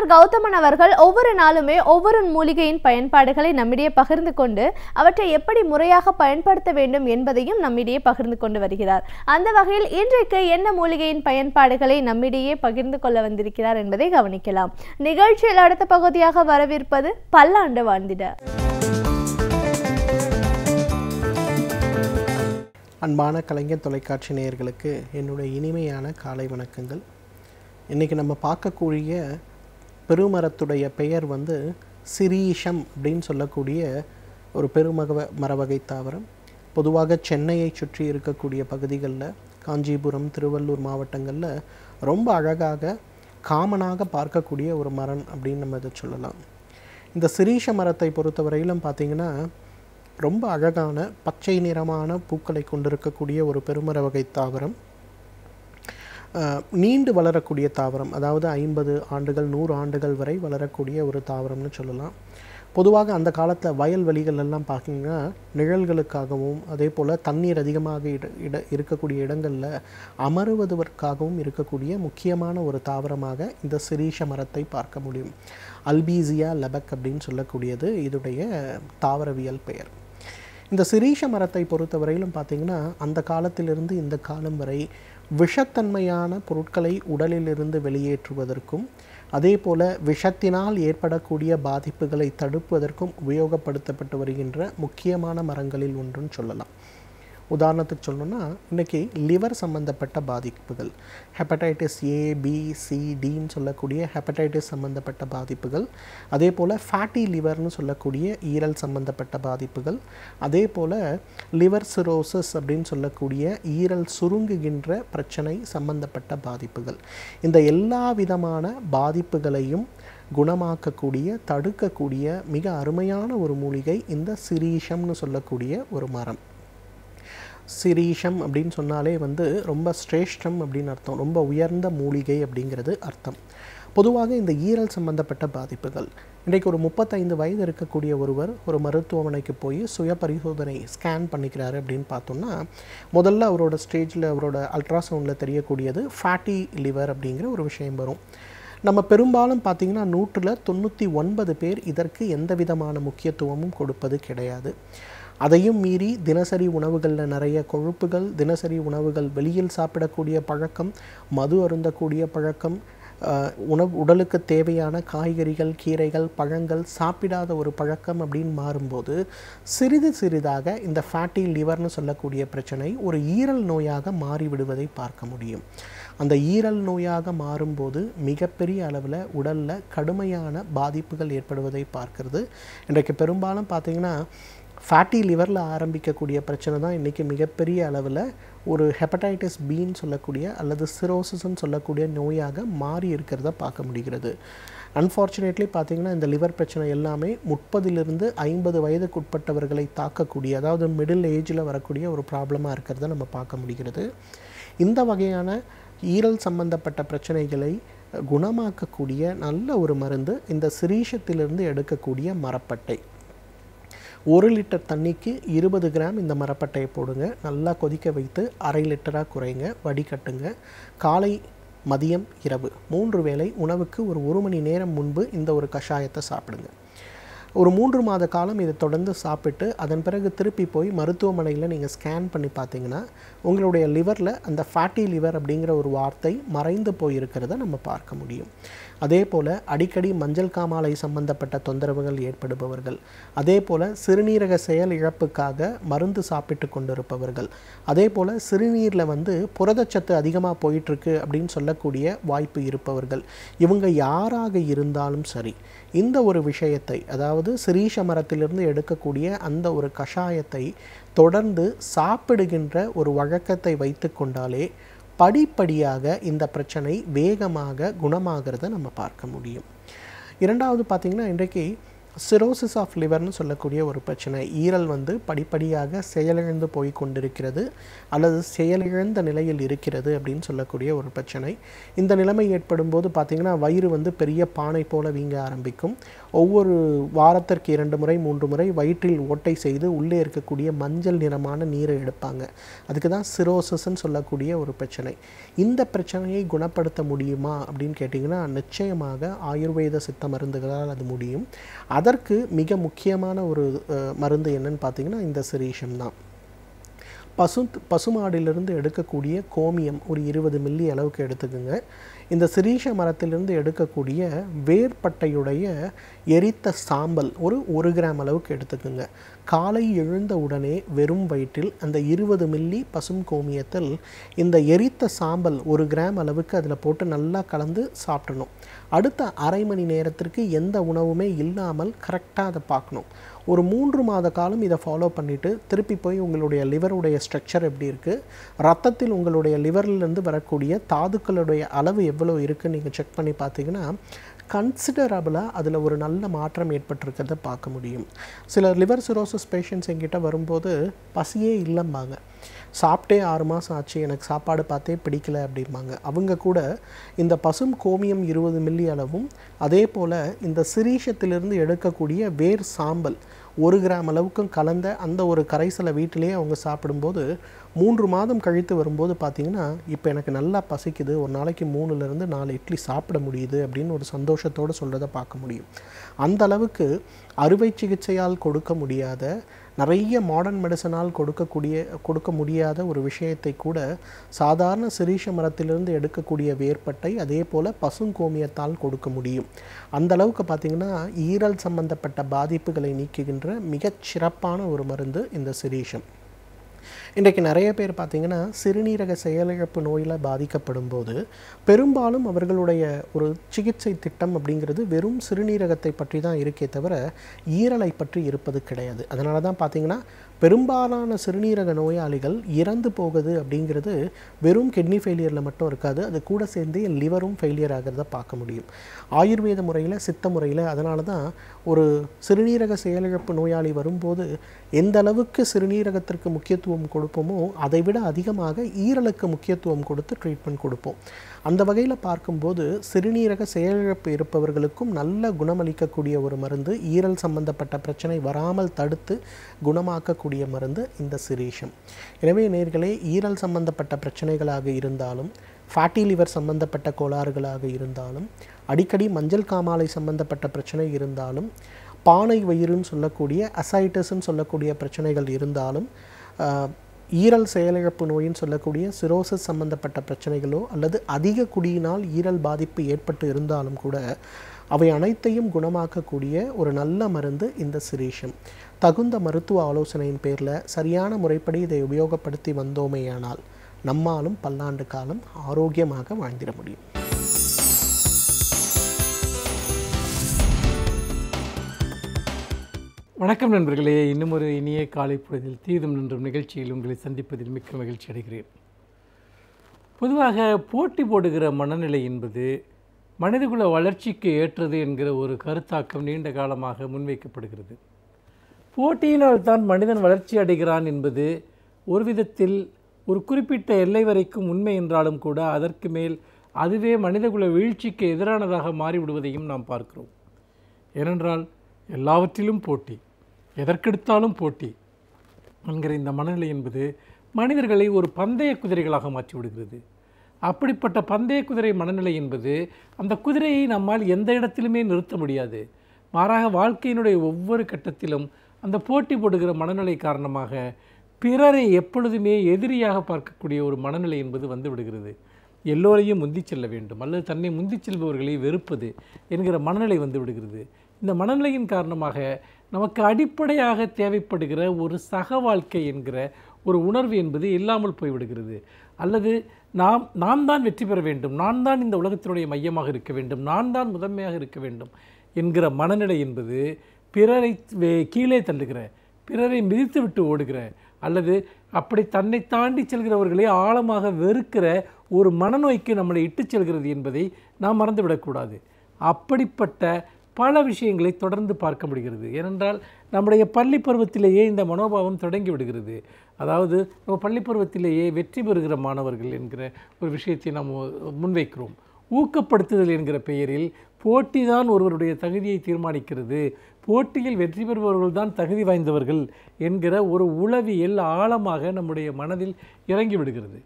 முனைவர் கௌதமன் அவர்கள் ஒவ்வொரு நாளுமே ஒவ்வொரு மூலிகையின் பயன்பாடுகளை நம்மிடையே பகிர்ந்து கொண்டு அவற்றை எப்படி முறையாக பயன்படுத்த வேண்டும் என்பதையும் நம்மிடையே பகிர்ந்து கொண்டு வருகிறார். அந்த வகையில் இன்றைக்கு என்ன மூலிகையின் பயன்பாடுகளை நம்மிடையே பகிர்ந்து கொள்ள வந்திருக்கிறார் என்பதை கவனிக்கலாம். நிகழ்ச்சியில் அடுத்த பகுதியாக வரவிருப்பது பல்லாண்டு வாழ்ந்திட. அன்பான கலைஞர் தொலைக்காட்சி நேயர்களுக்கு என்னுடைய இனிமையான காலை வணக்கங்கள். இன்றைக்கி நம்ம பார்க்கக்கூடிய பெருமரத்துடைய பெயர் சிரீஷம் அப்படின்னு சொல்லக்கூடிய ஒரு மரவகை தாவரம். பொதுவாக சென்னையை சுற்றி இருக்கக்கூடிய பகுதிகளில், காஞ்சிபுரம், திருவள்ளூர் மாவட்டங்களில் ரொம்ப அழகாக காமனாக பார்க்கக்கூடிய ஒரு மரம் அப்படின்னு நம்ம இதை சொல்லலாம். இந்த சிரீஷ மரத்தை பொறுத்தவரையிலும் பார்த்திங்கன்னா ரொம்ப அழகான பச்சை நிறமான பூக்களை கொண்டிருக்கக்கூடிய ஒரு பெருமர வகை தாவரம். நீண்டு வளரக்கூடிய தாவரம், அதாவது 50 ஆண்டுகள் 100 ஆண்டுகள் வரை வளரக்கூடிய ஒரு தாவரம்னு சொல்லலாம். பொதுவாக அந்த காலத்தில் வயல்வெளிகள் எல்லாம் பார்த்திங்கன்னா நிழல்களுக்காகவும் அதே போல் தண்ணீர் அதிகமாக இருக்கக்கூடிய இடங்களில் அமருவதற்காகவும் இருக்கக்கூடிய முக்கியமான ஒரு தாவரமாக இந்த சிரீஷ மரத்தை பார்க்க முடியும். அல்பீசியா லெபக் அப்படின்னு சொல்லக்கூடியது இதோடைய தாவரவியல் பெயர். இந்த சிரீஷ மரத்தை பொறுத்தவரையிலும் பார்த்திங்கன்னா அந்த காலத்திலிருந்து இந்த காலம் வரை விஷத்தன்மையான பொருட்களை உடலிலிருந்து வெளியேற்றுவதற்கும் அதே போல் விஷத்தினால் ஏற்படக்கூடிய பாதிப்புகளை தடுப்பதற்கும் உபயோகப்படுத்தப்பட்டு வருகின்ற முக்கியமான மரங்களில் ஒன்றுன்னு சொல்லலாம். உதாரணத்துக்கு சொல்லணும்னா இன்றைக்கி லிவர் சம்மந்தப்பட்ட பாதிப்புகள், ஹெப்படைட்டிஸ் ஏ, பி, சி, டின்னு சொல்லக்கூடிய ஹெப்படைட்டிஸ் சம்மந்தப்பட்ட பாதிப்புகள், அதே போல் ஃபேட்டி லிவர்னு சொல்லக்கூடிய ஈரல் சம்மந்தப்பட்ட பாதிப்புகள், அதே போல் லிவர் சிரோசிஸ் அப்படின்னு சொல்லக்கூடிய ஈரல் சுருங்குகின்ற பிரச்சனை சம்பந்தப்பட்ட பாதிப்புகள், இந்த எல்லா விதமான பாதிப்புகளையும் குணமாக்கக்கூடிய தடுக்கக்கூடிய மிக அருமையான ஒரு மூலிகை இந்த சிரீஷம்னு சொல்லக்கூடிய ஒரு மரம். சிரீஷம் அப்படின்னு சொன்னாலே ரொம்ப சிரேஷ்டம் அப்படின்னு அர்த்தம், ரொம்ப உயர்ந்த மூலிகை அப்படிங்கிறது அர்த்தம். பொதுவாக இந்த ஈரல் சம்பந்தப்பட்ட பாதிப்புகள், இன்றைக்கு ஒரு 35 வயது இருக்கக்கூடிய ஒருவர் ஒரு மருத்துவமனைக்கு போய் சுய பரிசோதனை ஸ்கேன் பண்ணிக்கிறாரு அப்படின்னு பார்த்தோம்னா முதல்ல அவரோட ஸ்டேஜில் அவரோட அல்ட்ராசவுண்டில் தெரியக்கூடியது ஃபேட்டி லிவர் அப்படிங்கிற ஒரு விஷயம் வரும். நம்ம பெரும்பாலும் பார்த்திங்கன்னா 199 பேர் இதற்கு எந்த விதமான முக்கியத்துவமும் கொடுப்பது கிடையாது. அதையும் மீறி தினசரி உணவுகளில் நிறைய கொழுப்புகள், தினசரி உணவுகள், வெளியில் சாப்பிடக்கூடிய பழக்கம், மது அருந்தக்கூடிய பழக்கம், உடலுக்கு தேவையான காய்கறிகள், கீரைகள், பழங்கள் சாப்பிடாத ஒரு பழக்கம் அப்படின்னு மாறும்போது சிறிது சிறிதாக இந்த ஃபேட்டி லிவர்னு சொல்லக்கூடிய பிரச்சனை ஒரு ஈரல் நோயாக மாறிவிடுவதை பார்க்க முடியும். அந்த ஈரல் நோயாக மாறும்போது மிகப்பெரிய அளவில் உடலில் கடுமையான பாதிப்புகள் ஏற்படுவதை பார்க்கிறது. இன்றைக்கு பெரும்பாலும் பார்த்திங்கன்னா ஃபேட்டி லிவரில் ஆரம்பிக்கக்கூடிய பிரச்சனை தான் இன்றைக்கி மிகப்பெரிய அளவில் ஒரு ஹெப்படைட்டிஸ் பின்னு சொல்லக்கூடிய அல்லது சிரோசிஸ்ன்னு சொல்லக்கூடிய நோயாக மாறி இருக்கிறத பார்க்க முடிகிறது. அன்ஃபார்ச்சுனேட்லி பார்த்திங்கன்னா இந்த லிவர் பிரச்சனை எல்லாமே 30லிருந்து 50 வயதுக்கு உட்பட்டவர்களை தாக்கக்கூடிய, அதாவது மிடில் ஏஜில் வரக்கூடிய ஒரு ப்ராப்ளமாக இருக்கிறத நம்ம பார்க்க முடிகிறது. இந்த வகையான ஈரல் சம்பந்தப்பட்ட பிரச்சனைகளை குணமாக்கக்கூடிய நல்ல ஒரு மருந்து இந்த சிரீஷத்திலிருந்து எடுக்கக்கூடிய மரப்பட்டை. 1 லிட்டர் தண்ணிக்கு 20 கிராம் இந்த மரப்பட்டையை போடுங்க, நல்லா கொதிக்க வைத்து 1/2 லிட்டராக குறைங்க, வடிகட்டுங்க. காலை, மதியம், இரவு 3 வேளை உணவுக்கு ஒரு 1 மணி நேரம் முன்பு இந்த ஒரு கஷாயத்தை சாப்பிடுங்க. ஒரு 3 மாத காலம் இதை தொடர்ந்து சாப்பிட்டு அதன் பிறகு திருப்பி போய் மருத்துவமனையில் நீங்கள் ஸ்கேன் பண்ணி பார்த்தீங்கன்னா உங்களுடைய லிவரில் அந்த ஃபேட்டி லிவர் அப்படிங்கிற ஒரு வார்த்தை மறைந்து போயிருக்கிறத நம்ம பார்க்க முடியும். அதே போல் அடிக்கடி மஞ்சள் காமாலை சம்பந்தப்பட்ட தொந்தரவுகள் ஏற்படுபவர்கள், அதே போல் சிறுநீரக செயல் இழப்புக்காக மருந்து சாப்பிட்டு கொண்டிருப்பவர்கள், அதே போல் சிறுநீரில் புரதச்சத்து அதிகமாக போயிட்டுருக்கு அப்படின்னு சொல்லக்கூடிய வாய்ப்பு இருப்பவர்கள், இவங்க யாராக இருந்தாலும் சரி இந்த ஒரு விஷயத்தை, அதாவது சிரீஷ மரத்திலிருந்து எடுக்கக்கூடிய அந்த ஒரு கஷாயத்தை தொடர்ந்து சாப்பிடுகின்ற ஒரு வழக்கத்தை வைத்து கொண்டாலே படிப்படியாக இந்த பிரச்சனை வேகமாக குணமாகிறத நம்ம பார்க்க முடியும். இரண்டாவது பார்த்திங்கன்னா இன்றைக்கு சிரோசிஸ் ஆஃப் லிவர்னு சொல்லக்கூடிய ஒரு பிரச்சனை, ஈரல் படிப்படியாக செயலிழந்து போய் கொண்டிருக்கிறது அல்லது செயலிழந்த நிலையில் இருக்கிறது அப்படின்னு சொல்லக்கூடிய ஒரு பிரச்சனை. இந்த நிலைமை ஏற்படும் போது பார்த்திங்கன்னா வயிறு பெரிய பானை போல வீங்க ஆரம்பிக்கும். ஒவ்வொரு வாரத்திற்கு 2 முறை 3 முறை வயிற்றில் ஓட்டை செய்து உள்ளே இருக்கக்கூடிய மஞ்சள் நிறமான நீரை எடுப்பாங்க. அதுக்கு தான் சிரோசிஸ்ன்னு சொல்லக்கூடிய ஒரு பிரச்சனை. இந்த பிரச்சனையை குணப்படுத்த முடியுமா அப்படின்னு கேட்டிங்கன்னா நிச்சயமாக ஆயுர்வேத சித்த மருந்துகளால் அது முடியும். அதற்கு மிக முக்கியமான ஒரு மருந்து என்னன்னு பார்த்தீங்கன்னா இந்த சிரீஷம் தான். பசுமாடிலிருந்து எடுக்கக்கூடிய கோமியம் ஒரு 20 மில்லி அளவுக்கு எடுத்துக்குங்க. இந்த சிரீஷ மரத்திலிருந்து எடுக்கக்கூடிய வேர்பட்டையுடைய எரித்த சாம்பல் ஒரு 1 கிராம் அளவுக்கு எடுத்துக்குங்க. காலை எழுந்த உடனே வெறும் வயிற்றில் அந்த 20 மில்லி பசும் கோமியத்தில் இந்த எரித்த சாம்பல் 1 கிராம் அளவுக்கு அதில் போட்டு நல்லா கலந்து சாப்பிடணும். அடுத்த அரை மணி நேரத்திற்கு எந்த உணவுமே இல்லாமல் கரெக்டாக அதை பார்க்கணும். ஒரு 3 மாத காலம் இதை ஃபாலோ பண்ணிவிட்டு திருப்பி போய் உங்களுடைய லிவருடைய ஸ்ட்ரக்சர் எப்படி இருக்குது, ரத்தத்தில் உங்களுடைய லிவர்லேருந்து வரக்கூடிய தாதுக்களுடைய அளவு எவ்வளோ இருக்குன்னு நீங்கள் செக் பண்ணி பார்த்தீங்கன்னா கன்சிடரபிளாக அதில் ஒரு நல்ல மாற்றம் ஏற்பட்டிருக்கிறத பார்க்க முடியும். சில லிவர் சிரோசிஸ் பேஷண்ட்ஸ் எங்கிட்ட வரும்போது பசியே இல்லைம்பாங்க. சாப்பிட்டே 6 மாதம் ஆச்சு, எனக்கு சாப்பாடு பார்த்தே பிடிக்கல அப்படிம்பாங்க. அவங்க கூட இந்த பசும் கோமியம் 20 மில்லி அளவும் அதே போல் இந்த சிரீஷத்திலிருந்து எடுக்கக்கூடிய வேர் சாம்பல் 1 கிராம் அளவுக்கும் கலந்த அந்த ஒரு கரைசலை வீட்டிலேயே அவங்க சாப்பிடும்போது 3 மாதம் கழித்து வரும்போது பார்த்திங்கன்னா இப்போ எனக்கு நல்லா பசிக்குது, ஒரு நாளைக்கு 3லேருந்து 4 இட்லி சாப்பிட முடியுது அப்படின்னு ஒரு சந்தோஷத்தோடு சொல்கிறத பார்க்க முடியும். அந்த அளவுக்கு அறுவை சிகிச்சையால் கொடுக்க முடியாத, நிறைய மாடர்ன் மெடிசனால் கொடுக்க முடியாத ஒரு விஷயத்தை கூட சாதாரண சிரீஷ மரத்திலிருந்து எடுக்கக்கூடிய வேர்பட்டை அதே போல் பசுங்கோமியத்தால் கொடுக்க முடியும். அந்த அளவுக்கு பார்த்திங்கன்னா ஈரல் சம்பந்தப்பட்ட பாதிப்புகளை நீக்குகின்ற மிகச் சிறப்பான ஒரு மருந்து இந்த சிரீஷம். இன்றைக்கு நிறைய பேர் பார்த்திங்கன்னா சிறுநீரக செயலிழப்பு நோயில் பாதிக்கப்படும் போது பெரும்பாலும் அவர்களுடைய ஒரு சிகிச்சை திட்டம் அப்படிங்கிறது வெறும் சிறுநீரகத்தை பற்றி தான் இருக்கே தவிர ஈரலை பற்றி இருப்பது கிடையாது. அதனால தான் பார்த்திங்கன்னா பெரும்பாலான சிறுநீரக நோயாளிகள் இறந்து போகுது அப்படிங்கிறது வெறும் கிட்னி ஃபெயிலியரில் மட்டும் இருக்காது, அது கூட சேர்ந்து லிவரும் ஃபெயிலியர் ஆகிறத பார்க்க முடியும். ஆயுர்வேத முறையில் சித்த முறையில் அதனால தான் ஒரு சிறுநீரக செயலிழப்பு நோயாளி வரும்போது எந்த அளவுக்கு சிறுநீரகத்திற்கு முக்கியத்துவம் கொடுப்போமோ அதை விட அதிகமாக ஈரலுக்கு முக்கியத்துவம் கொடுத்து ட்ரீட்மெண்ட் கொடுப்போம். அந்த வகையில் பார்க்கும்போது சிறுநீரக செயலிழப்பு இருப்பவர்களுக்கும் நல்ல குணமளிக்கக்கூடிய ஒரு மருந்து, ஈரல் சம்பந்தப்பட்ட பிரச்சனை வராமல் தடுத்து குணமாக்கக்கூடிய மருந்து இந்த சிரீஷம். எனவே நேயர்களே, ஈரல் சம்பந்தப்பட்ட பிரச்சனைகளாக இருந்தாலும், ஃபேட்டி லிவர் சம்பந்தப்பட்ட கோளாறுகளாக இருந்தாலும், அடிக்கடி மஞ்சள் காமாலை சம்பந்தப்பட்ட பிரச்சனை இருந்தாலும், பானை வயிறுன்னு சொல்லக்கூடிய அசைட்டஸ்ன்னு சொல்லக்கூடிய பிரச்சனைகள் இருந்தாலும், ஈரல் செயலிழப்பு நோயின்னு சொல்லக்கூடிய சிரோசிஸ் சம்பந்தப்பட்ட பிரச்சனைகளோ அல்லது அதிக குடியினால் ஈரல் பாதிப்பு ஏற்பட்டு இருந்தாலும் கூட அவை அனைத்தையும் குணமாக்கக்கூடிய ஒரு நல்ல மருந்து இந்த சிரீஷம். தகுந்த மருத்துவ ஆலோசனையின் பேரில் சரியான முறைப்படி இதை உபயோகப்படுத்தி வந்தோமேயானால் நம்மாலும் பல்லாண்டு காலம் ஆரோக்கியமாக வாழ்ந்திட முடியும். வணக்கம் நண்பர்களே, இன்னும் ஒரு இனிய காலை பொழுதில் தீதும் நின்றும் நிகழ்ச்சியில் உங்களை சந்திப்பதில் மிக்க மகிழ்ச்சி அடைகிறேன். பொதுவாக போட்டி போடுகிற மனநிலை என்பது மனிதகுல வளர்ச்சிக்கு ஏற்றது என்கிற ஒரு கருத்தாக்கம் நீண்ட காலமாக முன்வைக்கப்படுகிறது. போட்டியினால் தான் மனிதன் வளர்ச்சி அடைகிறான் என்பது ஒரு விதத்தில் ஒரு குறிப்பிட்ட எல்லை வரைக்கும் உண்மை என்றாலும் கூட அதற்கு மேல் அதுவே மனிதகுல வீழ்ச்சிக்கு எதிரானதாக மாறிவிடுவதையும் நாம் பார்க்கிறோம். ஏனென்றால் எல்லாவற்றிலும் போட்டி, எதற்கெடுத்தாலும் போட்டி என்கிற இந்த மனநிலை என்பது மனிதர்களை ஒரு பந்தய குதிரைகளாக மாற்றிவிடுகிறது. அப்படிப்பட்ட பந்தய குதிரை மனநிலை என்பது அந்த குதிரையை நம்மால் எந்த இடத்திலுமே நிறுத்த முடியாது. மாறாக வாழ்க்கையினுடைய ஒவ்வொரு கட்டத்திலும் அந்த போட்டி போடுகிற மனநிலை காரணமாக பிறரை எப்பொழுதுமே எதிரியாக பார்க்கக்கூடிய ஒரு மனநிலை என்பது வந்து விடுகிறது. எல்லோரையும் முந்தி செல்ல வேண்டும் அல்லது தன்னை முந்தி செல்பவர்களை வெறுப்பது என்கிற மனநிலை வந்து விடுகிறது. இந்த மனநிலையின் காரணமாக நமக்கு அடிப்படையாக தேவைப்படுகிற ஒரு சக வாழ்க்கை என்கிற ஒரு உணர்வு என்பது இல்லாமல் போய்விடுகிறது. அல்லது நாம் தான் வெற்றி பெற வேண்டும், நான் தான் இந்த உலகத்தினுடைய மையமாக இருக்க வேண்டும், நான் தான் முதன்மையாக இருக்க வேண்டும் என்கிற மனநிலை என்பது பிறரை கீழே தள்ளுகிற, பிறரை மிதித்து விட்டு ஓடுகிற அல்லது அப்படி தன்னை தாண்டி செல்கிறவர்களை ஆழமாக வெறுக்கிற ஒரு மனநோய்க்கு நம்மளை இட்டு செல்கிறது என்பதை நாம் மறந்துவிடக்கூடாது. அப்படிப்பட்ட பல விஷயங்களை தொடர்ந்து பார்க்க முடிகிறது. ஏனென்றால் நம்முடைய பள்ளி பருவத்திலேயே இந்த மனோபாவம் தொடங்கி விடுகிறது. அதாவது நம்ம பள்ளி பருவத்திலேயே வெற்றி பெறுகிற மாணவர்கள் என்கிற ஒரு விஷயத்தை நாம் முன்வைக்கிறோம். ஊக்கப்படுத்துதல் என்கிற பெயரில் போட்டி தான் ஒருவருடைய தகுதியை தீர்மானிக்கிறது, போட்டியில் வெற்றி பெறுபவர்கள் தான் தகுதி வாய்ந்தவர்கள் என்கிற ஒரு உளவியல் ஆழமாக நம்முடைய மனதில் இறங்கி விடுகிறது.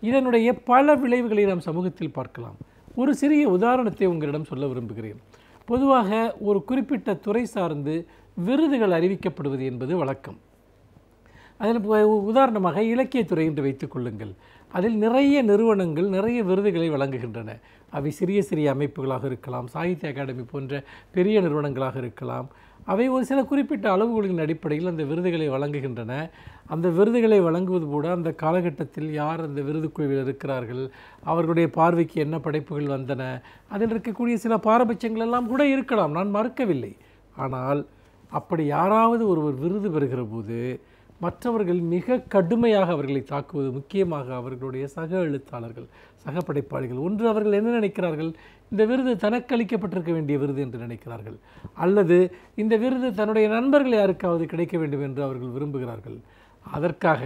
இதனுடைய பல விளைவுகளை நாம் சமூகத்தில் பார்க்கலாம். ஒரு சிறிய உதாரணத்தை உங்களிடம் சொல்ல விரும்புகிறேன். பொதுவாக ஒரு குறிப்பிட்ட துறை சார்ந்து விருதுகள் அறிவிக்கப்படுவது என்பது வழக்கம். அதில் உதாரணமாக இலக்கியத்துறை என்று வைத்துக் கொள்ளுங்கள். அதில் நிறைய நிறுவனங்கள் நிறைய விருதுகளை வழங்குகின்றன. அவை சிறிய சிறிய அமைப்புகளாக இருக்கலாம், சாகித்ய அகாடமி போன்ற பெரிய நிறுவனங்களாக இருக்கலாம். அவை ஒரு சில குறிப்பிட்ட அளவுகளின் அடிப்படையில் அந்த விருதுகளை வழங்குகின்றன. அந்த விருதுகளை வழங்குவது கூட அந்த காலகட்டத்தில் யார் அந்த விருது குழுவில் இருக்கிறார்கள், அவர்களுடைய பார்வைக்கு என்ன படைப்புகள் வந்தன, அதில் இருக்கக்கூடிய சில பாரபட்சங்கள் எல்லாம் கூட இருக்கலாம், நான் மறுக்கவில்லை. ஆனால் அப்படி யாராவது ஒருவர் விருது பெறுகிற போது மற்றவர்கள் மிக கடுமையாக அவர்களை தாக்குவது, முக்கியமாக அவர்களுடைய சக எழுத்தாளர்கள், சக படைப்பாளிகள். ஒன்று, அவர்கள் என்ன நினைக்கிறார்கள், இந்த விருது தனக்கு அளிக்கப்பட்டிருக்க வேண்டிய விருது என்று நினைக்கிறார்கள், அல்லது இந்த விருது தன்னுடைய நண்பர்கள் யாருக்காவது கிடைக்க வேண்டும் என்று அவர்கள் விரும்புகிறார்கள். அதற்காக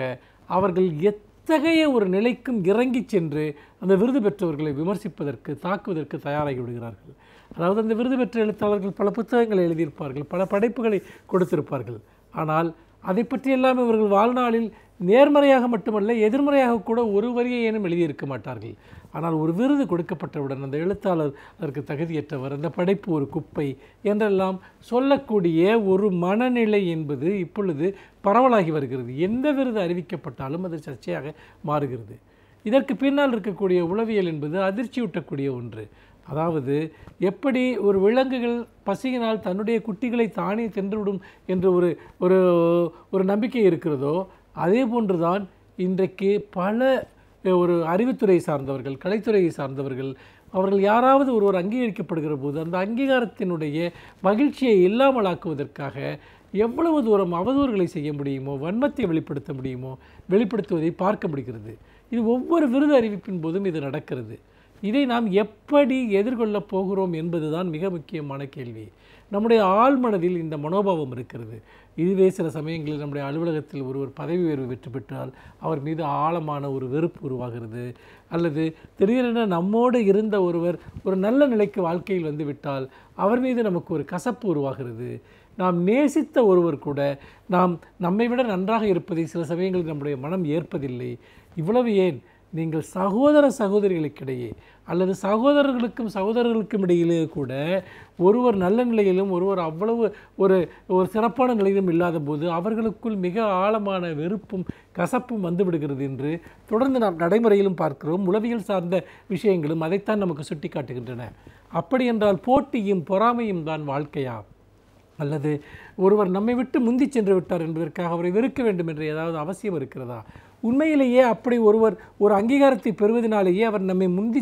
அவர்கள் எத்தகைய ஒரு நிலைக்கும் இறங்கி சென்று அந்த விருது பெற்றவர்களை விமர்சிப்பதற்கு, தாக்குவதற்கு தயாராகி விடுகிறார்கள். அதாவது அந்த விருது பெற்ற எழுத்தாளர்கள் பல புத்தகங்களை எழுதியிருப்பார்கள், பல படைப்புகளை கொடுத்திருப்பார்கள். ஆனால் அதை பற்றியெல்லாம் இவர்கள் வாழ்நாளில் நேர்மறையாக மட்டுமல்ல எதிர்மறையாக கூட ஒரு வரியை ஏனும் எழுதியிருக்க மாட்டார்கள். ஆனால் ஒரு விருது கொடுக்கப்பட்டவுடன் அந்த எழுத்தாளர் அதற்கு தகுதியற்றவர், அந்த படைப்பு ஒரு குப்பை என்றெல்லாம் சொல்லக்கூடிய ஒரு மனநிலை என்பது இப்பொழுது பரவலாகி வருகிறது. எந்த விருது அறிவிக்கப்பட்டாலும் அது சர்ச்சையாக மாறுகிறது. இதற்கு பின்னால் இருக்கக்கூடிய உளவியல் என்பது அதிர்ச்சியூட்டக்கூடிய ஒன்று. அதாவது எப்படி ஒரு விலங்குகள் பசியினால் தன்னுடைய குட்டிகளை தானே தின்றுவிடும் என்று ஒரு நம்பிக்கை இருக்கிறதோ, அதே போன்றுதான் இன்றைக்கு பல ஒரு அறிவுத்துறை சார்ந்தவர்கள், கலைத்துறையை சார்ந்தவர்கள், அவர்கள் யாராவது ஒருவர் அங்கீகரிக்கப்படுகிற போது அந்த அங்கீகாரத்தினுடைய மகிழ்ச்சியை இல்லாமலாக்குவதற்காக எவ்வளவு தூரம் அவதூறுகளை செய்ய முடியுமோ, வன்மத்தை வெளிப்படுத்த முடியுமோ, வெளிப்படுத்துவதை பார்க்க முடிகிறது. இது ஒவ்வொரு விருது அறிவிப்பின் போதும் இது நடக்கிறது. இதை நாம் எப்படி எதிர்கொள்ளப் போகிறோம் என்பதுதான் மிக முக்கியமான கேள்வி. நம்முடைய ஆழ்மனதில் இந்த மனோபாவம் இருக்கிறது. இதுவே சில சமயங்களில் நம்முடைய அலுவலகத்தில் ஒருவர் பதவி உயர்வு வெற்றி பெற்றால் அவர் மீது ஆழமான ஒரு வெறுப்பு உருவாகிறது. அல்லது திடீரென நம்மோடு இருந்த ஒருவர் ஒரு நல்ல நிலைக்கு வாழ்க்கையில் வந்து விட்டால் அவர் மீது நமக்கு ஒரு கசப்பு உருவாகிறது. நாம் நேசித்த ஒருவர் கூட நம்மை விட நன்றாக இருப்பதை சில சமயங்களில் நம்முடைய மனம் ஏற்பதில்லை. இவ்வளவு ஏன், நீங்கள் சகோதர சகோதரிகளுக்கிடையே அல்லது சகோதரர்களுக்கும் இடையிலே கூட ஒருவர் நல்ல நிலையிலும் ஒருவர் அவ்வளவு ஒரு சிறப்பான நிலையிலும் இல்லாத போது அவர்களுக்குள் மிக ஆழமான வெறுப்பும் கசப்பும் வந்துவிடுகிறது என்று தொடர்ந்து நாம் நடைமுறையிலும் பார்க்கிறோம். உளவியல் சார்ந்த விஷயங்களும் அதைத்தான் நமக்கு சுட்டி காட்டுகின்றன. அப்படி என்றால் போட்டியும் பொறாமையும் தான் வாழ்க்கையா? அல்லது ஒருவர் நம்மை விட்டு முந்தி சென்று விட்டார் என்பதற்காக அவரை வெறுக்க வேண்டும் என்ற ஏதாவது அவசியம் இருக்கிறதா? உண்மையிலேயே அப்படி ஒருவர் ஒரு அங்கீகாரத்தை பெறுவதனாலேயே அவர் நம்மை முந்தி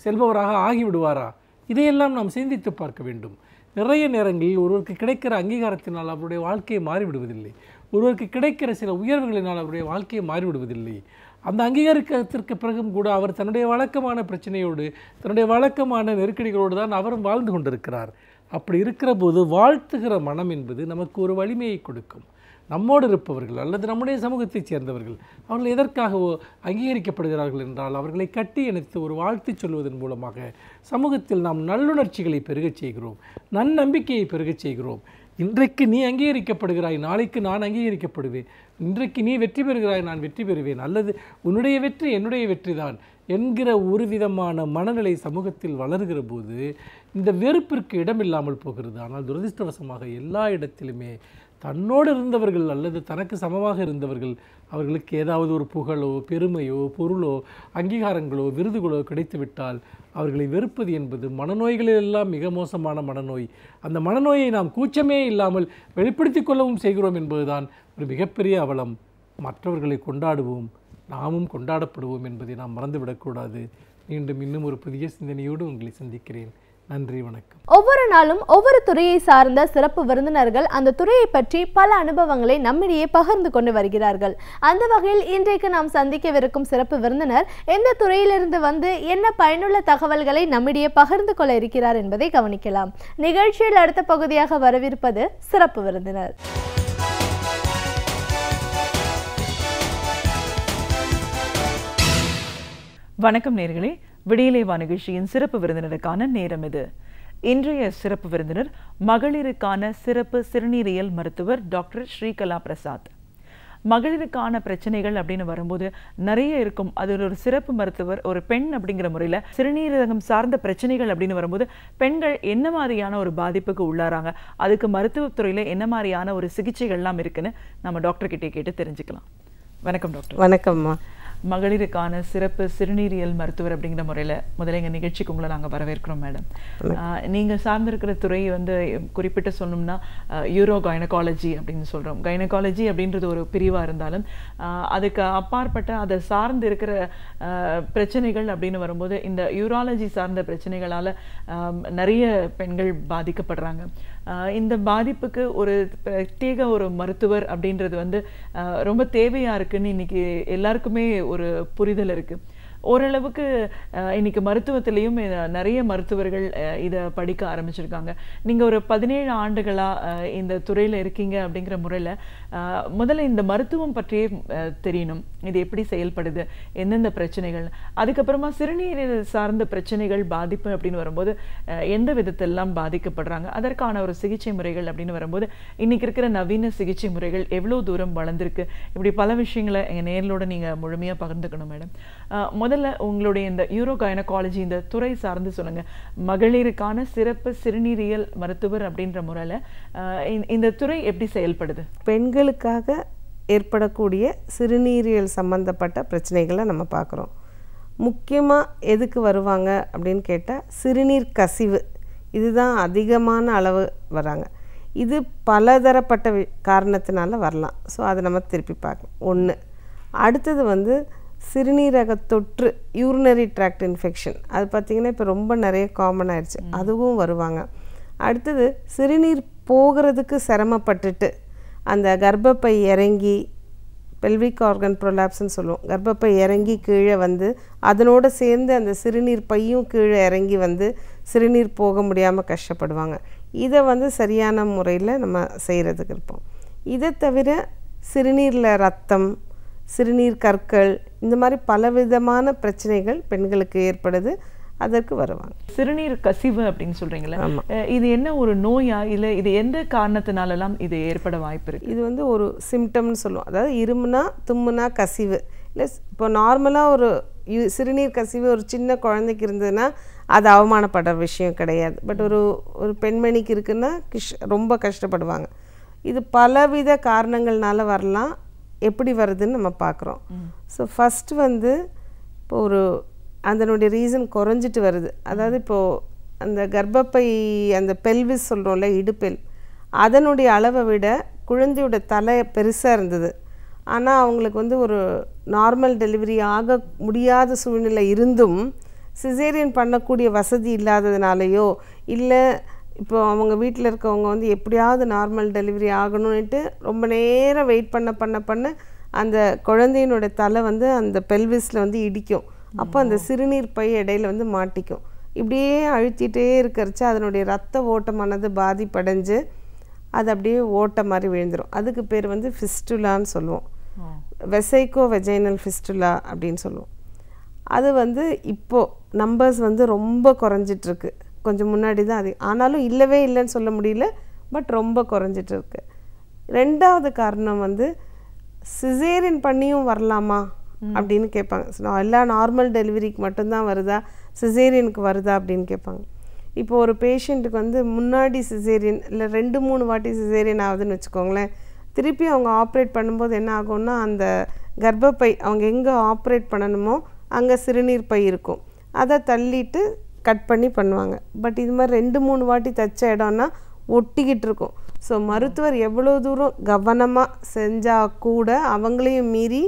செல்பவராக ஆகிவிடுவாரா? இதையெல்லாம் நாம் சிந்தித்து பார்க்க வேண்டும். நிறைய நேரங்களில் ஒருவருக்கு கிடைக்கிற அங்கீகாரத்தினால் அவருடைய வாழ்க்கையை மாறிவிடுவதில்லை. ஒருவருக்கு கிடைக்கிற சில உயர்வுகளினால் அவருடைய வாழ்க்கையை மாறிவிடுவதில்லை. அந்த அங்கீகாரத்திற்கு பிறகும் கூட அவர் தன்னுடைய வழக்கமான பிரச்சனையோடு, தன்னுடைய வழக்கமான நெருக்கடிகளோடு தான் அவரும் வாழ்ந்து கொண்டிருக்கிறார். அப்படி இருக்கிற போது வாழ்த்துகிற மனம் என்பது நமக்கு ஒரு வலிமையை கொடுக்கும். நம்மோடு இருப்பவர்கள் அல்லது நம்முடைய சமூகத்தைச் சேர்ந்தவர்கள் அவர்கள் எதற்காகவோ அங்கீகரிக்கப்படுகிறார்கள் என்றால் அவர்களை கட்டி இணைத்து ஒரு வாழ்த்து சொல்வதன் மூலமாக சமூகத்தில் நாம் நல்லுணர்ச்சிகளை பெருகச் செய்கிறோம், நன்னம்பிக்கையை பெருகச் செய்கிறோம். இன்றைக்கு நீ அங்கீகரிக்கப்படுகிறாய், நாளைக்கு நான் அங்கீகரிக்கப்படுவேன். இன்றைக்கு நீ வெற்றி பெறுகிறாய், நான் வெற்றி பெறுவேன். அல்லது உன்னுடைய வெற்றி என்னுடைய வெற்றி தான் என்கிற ஒரு விதமான மனநிலை சமூகத்தில் வளர்கிற போது இந்த வெறுப்பிற்கு இடமில்லாமல் போகிறது. ஆனால் துரதிர்ஷ்டவசமாக எல்லா இடத்திலுமே தன்னோடு இருந்தவர்கள் அல்லது தனக்கு சமமாக இருந்தவர்கள் அவர்களுக்கு ஏதாவது ஒரு புகழோ பெருமையோ பொருளோ அங்கீகாரங்களோ விருதுகளோ கிடைத்துவிட்டால் அவர்களை வெறுப்பது என்பது மனநோய்களிலெல்லாம் மிக மோசமான மனநோய். அந்த மனநோயை நாம் கூச்சமே இல்லாமல் வெளிப்படுத்தி கொள்ளவும் செய்கிறோம் என்பதுதான் ஒரு மிகப்பெரிய அவலம். மற்றவர்களை கொண்டாடுவோம், நாமும் கொண்டாடப்படுவோம் என்பதை நாம் மறந்துவிடக்கூடாது. மீண்டும் இன்னும் ஒரு புதிய சிந்தனையோடு உங்களை சந்திக்கிறேன். நன்றி, வணக்கம். ஒவ்வொரு நாளும் ஒவ்வொரு துறையை சார்ந்த சிறப்பு விருந்தினர்கள் அந்த துறையை பற்றி பல அனுபவங்களை நம்மிடையே பகிர்ந்து கொண்டு வருகிறார்கள். அந்த வகையில் இன்றைக்கு நாம் சந்திக்கவிருக்கும் சிறப்பு விருந்தினர் எந்த துறையிலிருந்து வந்து என்ன பயனுள்ள தகவல்களை நம்மிடையே பகிர்ந்து கொள்ள இருக்கிறார் என்பதை கவனிக்கலாம். நிகழ்ச்சியில் அடுத்த பகுதியாக வரவிருப்பது சிறப்பு விருந்தினர். வணக்கம் நேயர்களே. விடியலேவா நிகழ்ச்சியின் சிறப்பு விருந்தினருக்கான நேரம் இது. இன்றைய சிறப்பு விருந்தினர் மகளிருக்கான சிறப்பு சிறுநீரியல் மருத்துவர் டாக்டர் ஸ்ரீகலா பிரசாத். மகளிருக்கான பிரச்சனைகள் அப்படின்னு வரும்போது நிறைய இருக்கும். அது ஒரு சிறப்பு மருத்துவர், ஒரு பெண் அப்படிங்கிற முறையில் சிறுநீரகம் சார்ந்த பிரச்சனைகள் அப்படின்னு வரும்போது பெண்கள் என்ன மாதிரியான ஒரு பாதிப்புக்கு உள்ளாராங்க, அதுக்கு மருத்துவத்துறையில் என்ன மாதிரியான ஒரு சிகிச்சைகள்லாம் இருக்குன்னு நம்ம டாக்டர் கிட்டே கேட்டு தெரிஞ்சுக்கலாம். வணக்கம் டாக்டர். வணக்கம்மா. மகளிருக்கான சிறப்பு சிறுநீரியல் மருத்துவர் அப்படிங்கிற முறையில் முதல்ல எங்கள் நிகழ்ச்சிக்கு உங்களை நாங்கள் வரவேற்கிறோம் மேடம். நீங்கள் சார்ந்திருக்கிற துறை வந்து குறிப்பிட்டு சொல்லணும்னா யூரோ கைனகாலஜி அப்படின்னு சொல்கிறோம். கைனகாலஜி அப்படின்றது ஒரு பிரிவாக இருந்தாலும் அதுக்கு அப்பாற்பட்ட அதை சார்ந்து இருக்கிற பிரச்சனைகள் அப்படின்னு வரும்போது இந்த யூராலஜி சார்ந்த பிரச்சனைகளால் நிறைய பெண்கள் பாதிக்கப்படுறாங்க. இந்த பாதிப்புக்கு ஒரு பிரத்யேக ஒரு மருத்துவர் அப்படின்றது வந்து ரொம்ப தேவையாக இருக்குன்னு இன்னைக்கு எல்லாருக்குமே ஒரு புரிதல் இருக்குது. ஓரளவுக்கு இன்னைக்கு மருத்துவத்திலையும் நிறைய மருத்துவர்கள் இதை படிக்க ஆரம்பிச்சிருக்காங்க. நீங்கள் ஒரு 17 ஆண்டுகளாக இந்த துறையில் இருக்கீங்க அப்படிங்கிற முறையில் முதல்ல இந்த மருத்துவம் பற்றியே தெரியணும். இது எப்படி செயல்படுது, எந்தெந்த பிரச்சனைகள், அதுக்கப்புறமா சிறுநீரக சார்ந்த பிரச்சனைகள் பாதிப்பு அப்படின்னு வரும்போது எந்த விதத்தெல்லாம் பாதிக்கப்படுறாங்க, அதற்கான ஒரு சிகிச்சை முறைகள் அப்படின்னு வரும்போது இன்னைக்கு இருக்கிற நவீன சிகிச்சை முறைகள் எவ்வளோ தூரம் வளர்ந்துருக்கு, இப்படி பல விஷயங்களை எங்கள் நேர்களோட நீங்கள் முழுமையாக பகிர்ந்துக்கணும் மேடம். முதல்ல உங்களுடைய இந்த யூரோ கைனகாலஜி இந்த துறை சார்ந்து சொல்லுங்க. மகளிருக்கான சிறப்பு சிறுநீரியல் மருத்துவர் அப்படின்ற முறையில் இந்த துறை எப்படி செயல்படுது? பெண்களுக்காக ஏற்படக்கூடிய சிறுநீரியல் சம்பந்தப்பட்ட பிரச்சனைகளை நம்ம பார்க்குறோம். முக்கியமாக எதுக்கு வருவாங்க அப்படின்னு கேட்டால் சிறுநீர் கசிவு, இதுதான் அதிகமான அளவு வராங்க. இது பலதரப்பட்ட காரணத்தினால வரலாம். ஸோ அதை நம்ம திருப்பி பார்க்கலாம். ஒன்று. அடுத்தது வந்து சிறுநீரக தொற்று, யூரினரி ட்ராக்ட் இன்ஃபெக்ஷன், அது பார்த்திங்கன்னா இப்போ ரொம்ப நிறைய காமன் ஆயிடுச்சு, அதுவும் வருவாங்க. அடுத்தது சிறுநீர் போகிறதுக்கு சிரமப்பட்டுட்டு அந்த கர்ப்பப்பை இறங்கி, பெல்விக் ஆர்கன் ப்ரொலாப்ஸ்ன்னு சொல்லுவோம், கர்ப்பப்பை இறங்கி கீழே வந்து அதனோடு சேர்ந்து அந்த சிறுநீர் பையும் கீழே இறங்கி வந்து சிறுநீர் போக முடியாமல் கஷ்டப்படுவாங்க. இதை வந்து சரியான முறையில் நம்ம செய்கிறதுக்கு இருப்போம். இதை தவிர சிறுநீரில் ரத்தம், சிறுநீர் கற்கள், இந்த மாதிரி பலவிதமான பிரச்சனைகள் பெண்களுக்கு ஏற்படுது, அதற்கு வருவாங்க. சிறுநீர் கசிவு அப்படின்னு சொல்றீங்களா, இது என்ன ஒரு நோயா, இல்லை இது எந்த காரணத்தினாலலாம் இது ஏற்பட வாய்ப்பு இருக்கு? இது வந்து ஒரு சிம்டம்னு சொல்லுவோம். அதாவது இருமுனா தும்முனா கசிவு. இல்லை இப்போ நார்மலாக ஒரு சிறுநீர் கசிவு ஒரு சின்ன குழந்தைக்கு இருந்ததுன்னா அது அவமானப்படுற விஷயம் கிடையாது. பட் ஒரு பெண்மணிக்கு இருக்குன்னா ரொம்ப கஷ்டப்படுவாங்க. இது பலவித காரணங்கள்னால வரலாம். எப்படி வருதுன்னு நம்ம பார்க்குறோம். ஸோ ஃபஸ்ட்டு வந்து இப்போ அதனுடைய ரீசன் குறைஞ்சிட்டு வருது. அதாவது இப்போது அந்த கர்ப்பப்பை, அந்த பெல்விஸ் சொல்கிறோம்ல, இடுப்பெல், அதனுடைய அளவை விட குழந்தையோட தலை பெருசாக இருந்தது. ஆனால் அவங்களுக்கு வந்து ஒரு நார்மல் டெலிவரி ஆக முடியாத சூழ்நிலை இருந்தும் சிசேரியன் பண்ணக்கூடிய வசதி இல்லாததுனாலையோ, இல்லை இப்போ அவங்க வீட்டில் இருக்கவங்க வந்து எப்படியாவது நார்மல் டெலிவரி ஆகணும்னுட்டு ரொம்ப நேரம் வெயிட் பண்ண அந்த குழந்தையினோட தலை வந்து அந்த பெல்விஸில் வந்து இடிக்கும். அப்போ அந்த சிறுநீர் பை இடையில வந்து மாட்டிக்கும். இப்படியே அழுத்திட்டே இருக்கிறச்சு அதனுடைய ரத்த ஓட்டமானது பாதிப்படைஞ்சு அது அப்படியே ஓட்ட மாதிரி விழுந்துடும். அதுக்கு பேர் வந்து ஃபிஸ்டுலான்னு சொல்லுவோம். வெசைக்கோ வெஜைனல் ஃபிஸ்டுலா அப்படின்னு சொல்லுவோம். அது வந்து இப்போது நம்பர்ஸ் வந்து ரொம்ப குறைஞ்சிட்ருக்கு. கொஞ்சம் முன்னாடி தான் அது, ஆனாலும் இல்லவே இல்லைன்னு சொல்ல முடியல, பட் ரொம்ப குறைஞ்சிட்ருக்கு. ரெண்டாவது காரணம் வந்து சிசேரியன் பண்ணியும் வரலாமா அப்படின்னு கேட்பாங்க. எல்லா நார்மல் டெலிவரிக்கு மட்டும்தான் வருதா, சிசேரியனுக்கு வருதா அப்படின்னு கேட்பாங்க. இப்போ ஒரு பேஷண்ட்டுக்கு வந்து முன்னாடி சிசேரியன் இல்லை 2-3 வாட்டி சிசேரியன் ஆகுதுன்னு வச்சுக்கோங்களேன், திருப்பி அவங்க ஆப்ரேட் பண்ணும்போது என்ன ஆகும்னா அந்த கர்ப்பப்பை அவங்க எங்கே ஆப்ரேட் பண்ணணுமோ அங்கே சிறுநீர் பை இருக்கும், அதை தள்ளிட்டு கட் பண்ணி பண்ணுவாங்க. பட் இது மாதிரி 2-3 வாட்டி தைச்ச இடம்னா ஒட்டிக்கிட்டு இருக்கும். ஸோ மருத்துவர் எவ்வளோ தூரம் கவனமாக செஞ்சால் கூட அவங்களையும் மீறி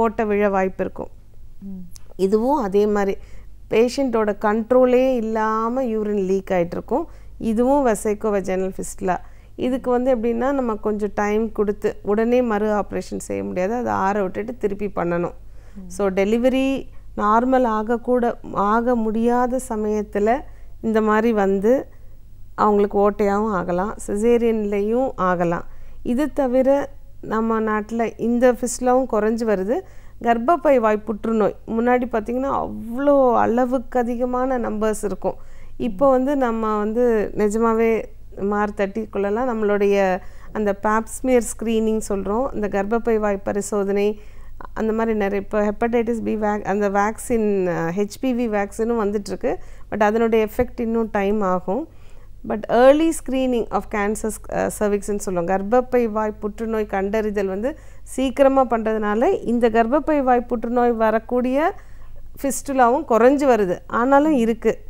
ஓட்ட விழ வாய்ப்பு இருக்கும். இதுவும் அதே மாதிரி பேஷண்ட்டோட கண்ட்ரோலே இல்லாமல் யூரின் லீக் ஆகிட்ருக்கும். இதுவும் வெசைக்கோ வெஜைனல் ஃபிஸ்டுலா. இதுக்கு வந்து எப்படின்னா நம்ம கொஞ்சம் டைம் கொடுத்து உடனே மறு ஆப்ரேஷன் செய்ய முடியாது, அதை ஆற விட்டுட்டு திருப்பி பண்ணணும். ஸோ டெலிவரி நார்மல் ஆக முடியாத சமயத்தில் இந்த மாதிரி வந்து அவங்களுக்கு ஓட்டையாகவும் ஆகலாம், சிசேரியன்லேயும் ஆகலாம். இது தவிர நம்ம நாட்டில் இந்த ஃபிஸ்டுலாவும் குறைஞ்சி வருது. கர்ப்பப்பை வாய் புற்றுநோய் முன்னாடி பார்த்திங்கன்னா அவ்வளோ அளவுக்கு அதிகமான நம்பர்ஸ் இருக்கும். இப்போ வந்து நம்ம வந்து நிஜமாகவே மார்த்தட்டிக்குள்ளெல்லாம் நம்மளுடைய அந்த பேப்ஸ்மியர் ஸ்க்ரீனிங் சொல்கிறோம், இந்த கர்ப்பப்பை வாய் பரிசோதனை, அந்த மாதிரி நிறைய இப்போ ஹெப்படைட்டிஸ் பி அந்த வேக்சின் ஹெச்பிவி வேக்சினும் வந்துட்டுருக்கு. பட் அதனுடைய எஃபெக்ட் இன்னும் டைம் ஆகும். But early screening of cancer சர்விக்ஸ்ன்னு சொல்லுவோம். கர்ப்பப்பை வாய் புற்றுநோய் கண்டறிதல் வந்து சீக்கிரமாக பண்ணுறதுனால இந்த கர்ப்பப்பை வாய் புற்றுநோய் வரக்கூடிய ஃபிஸ்டுலாவும் குறைஞ்சி வருது, ஆனாலும் இருக்குது.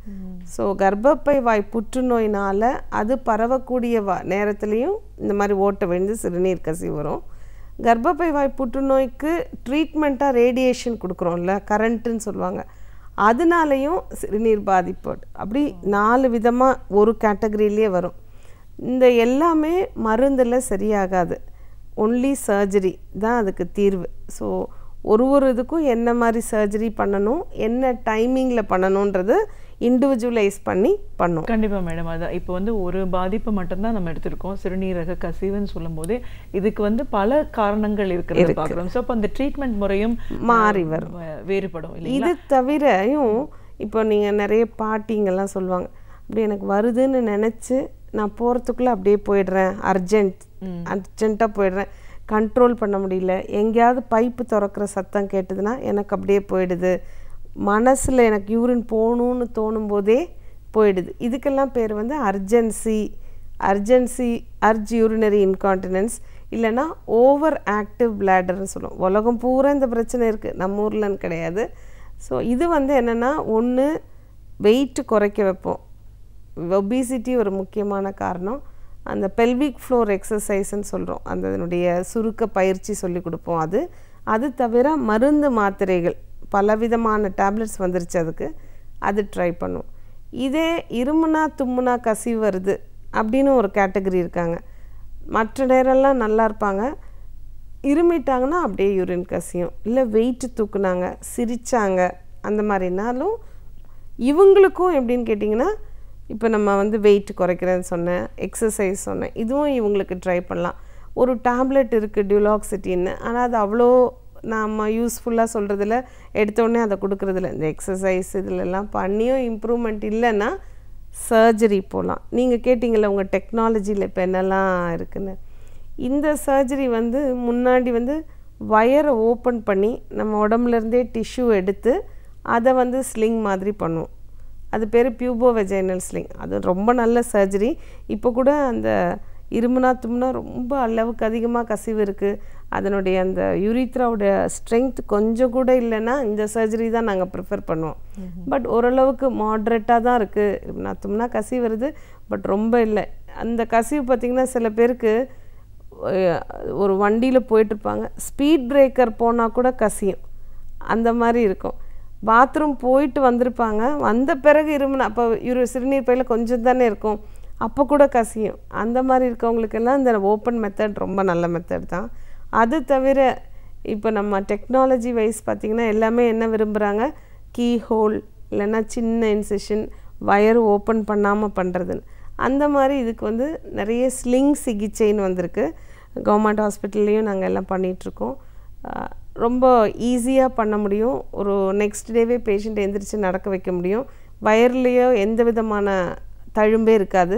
ஸோ கர்ப்பப்பை வாய் புற்றுநோயினால் அது பரவக்கூடிய நேரத்துலேயும் இந்த மாதிரி ஓட்டை விழுந்து சிறுநீர் கசிவு வரும். கர்ப்பப்பை வாய் புற்றுநோய்க்கு ட்ரீட்மெண்ட்டாக ரேடியேஷன் கொடுக்குறோம்ல, கரண்ட்டுன்னு சொல்லுவாங்க, அதனாலையும் சிறுநீர் பாதிப்பு. அப்படி 4 விதமாக ஒரு கேட்டகரியிலே வரும். இந்த எல்லாமே மருந்தில் சரியாகாது, ஒன்லி சர்ஜரி தான் அதுக்கு தீர்வு. ஸோ ஒரு இதுக்கும் என்ன மாதிரி சர்ஜரி பண்ணணும், என்ன டைமிங்கில் பண்ணணுன்றது இண்டிவிஜுவலைஸ் பண்ணி பண்ணும். கண்டிப்பாக மேடம். அதான் இப்போ வந்து ஒரு பாதிப்பு மட்டும்தான் நம்ம எடுத்திருக்கோம், சிறுநீரக கசிவுன்னு சொல்லும் போது இதுக்கு வந்து பல காரணங்கள் இருக்கிறது பார்க்குறோம். ஸோ அப்போ அந்த ட்ரீட்மெண்ட் முறையும் மாறி வரும், வேறுபடும். இது தவிரையும் இப்போ நீங்கள் நிறைய பாட்டிங்கெல்லாம் சொல்லுவாங்க, அப்படி எனக்கு வருதுன்னு நினச்சி நான் போகிறதுக்குள்ளே அப்படியே போயிடுறேன், அர்ஜென்ட்டாக போயிடுறேன், கண்ட்ரோல் பண்ண முடியல, எங்கேயாவது பைப்பு திறக்கிற சத்தம் கேட்டதுன்னா எனக்கு அப்படியே போயிடுது, மனசில் எனக்கு யூரின் போகணுன்னு தோணும் போதே போயிடுது. இதுக்கெல்லாம் பேர் வந்து அர்ஜ் யூரினரி இன்கான்டினன்ஸ், இல்லைன்னா ஓவர் ஆக்டிவ் பிளாடர்னு சொல்லுவோம். உலகம் பூரா இந்த பிரச்சனை இருக்குது, நம்ம ஊர்லன்னு கிடையாது. ஸோ இது வந்து என்னென்னா, ஒன்று வெயிட்டு குறைக்க வைப்போம், ஒபிசிட்டி ஒரு முக்கியமான காரணம். அந்த பெல்விக் ஃப்ளோர் எக்ஸசைஸ்ன்னு சொல்கிறோம், அந்த அதனுடைய சுருக்க பயிற்சி சொல்லி கொடுப்போம். அது தவிர மருந்து மாத்திரைகள் பலவிதமான டேப்லெட்ஸ் வந்துருச்சு, அதுக்கு அது ட்ரை பண்ணுவோம். இதே இருமுனா தும்முனா கசிவு வருது அப்படின்னு ஒரு கேட்டகரி இருக்காங்க. மற்ற நேரம்லாம் நல்லா இருப்பாங்க, இருமிட்டாங்கன்னா அப்படியே யூரின் கசியும், இல்லை வெயிட்டு தூக்குனாங்க, சிரித்தாங்க, அந்த மாதிரினாலும் இவங்களுக்கும் எப்படின்னு கேட்டிங்கன்னா, இப்போ நம்ம வந்து வெயிட் குறைக்கிறேன்னு சொன்னேன், எக்ஸசைஸ் சொன்னேன், இதுவும் இவங்களுக்கு ட்ரை பண்ணலாம். ஒரு டேப்லெட் இருக்குது டியூலாக்சிட்டின்னு, ஆனால் அது அவ்வளோ நம்ம யூஸ்ஃபுல்லாக சொல்கிறதில்ல, எடுத்தோடனே அதை கொடுக்குறதில்ல. இந்த எக்ஸசைஸ் இதிலெல்லாம் பண்ணியும் இம்ப்ரூவ்மெண்ட் இல்லைன்னா சர்ஜரி போகலாம். நீங்கள் கேட்டிங்கள உங்கள் டெக்னாலஜியில் இப்போ என்னெல்லாம் இருக்குதுன்னு, இந்த சர்ஜரி வந்து முன்னாடி வந்து வயரை ஓப்பன் பண்ணி நம்ம உடம்புலேருந்தே டிஷ்யூ எடுத்து அதை வந்து ஸ்லிங் மாதிரி பண்ணுவோம், அது பேர் பியூபோவெஜைனல் ஸ்லிங். அது ரொம்ப நல்ல சர்ஜரி. இப்போ கூட அந்த இருமுனா தும்னா ரொம்ப அளவுக்கு அதிகமாக கசிவு இருக்குது, அதனுடைய அந்த யூரித்ராவோட ஸ்ட்ரென்த் கொஞ்சம் கூட இல்லைன்னா இந்த சர்ஜரி தான் நாங்கள் ப்ரிஃபர் பண்ணுவோம். பட் ஓரளவுக்கு மாட்ரேட்டாக தான் இருக்குது, இருமுனா தும்னா கசிவு வருது, பட் ரொம்ப இல்லை. அந்த கசிவு பார்த்திங்கன்னா சில பேருக்கு ஒரு வண்டியில் போயிட்டுருப்பாங்க, ஸ்பீட் பிரேக்கர் போனால் கூட கசியும், அந்த மாதிரி இருக்கும். பாத்ரூம் போயிட்டு வந்திருப்பாங்க, வந்த பிறகு இருமுனா, அப்போ சிறுநீர் பையில் கொஞ்சம் தானே இருக்கும், அப்போ கூட கசியும். அந்த மாதிரி இருக்கவங்களுக்கெல்லாம் இந்த ஓப்பன் மெத்தட் ரொம்ப நல்ல மெத்தட் தான். அது தவிர இப்போ நம்ம டெக்னாலஜி வைஸ் பார்த்திங்கன்னா எல்லாமே என்ன விரும்புகிறாங்க, கீ ஹோல் இல்லைன்னா சின்ன இன்சிஷன், வயர் ஓப்பன் பண்ணாமல் பண்ணுறதுன்னு. அந்த மாதிரி இதுக்கு வந்து நிறைய ஸ்லிங் சிகிச்சைன்னு வந்திருக்கு. கவர்மெண்ட் ஹாஸ்பிட்டல்லையும் நாங்கள் எல்லாம் பண்ணிகிட்ருக்கோம். ரொம்ப ஈஸியாக பண்ண முடியும், ஒரு நெக்ஸ்ட் டேவே பேஷண்ட் எந்திரிச்சு நடக்க வைக்க முடியும். வயர்லேயோ எந்த விதமான தழும்பே இருக்காது.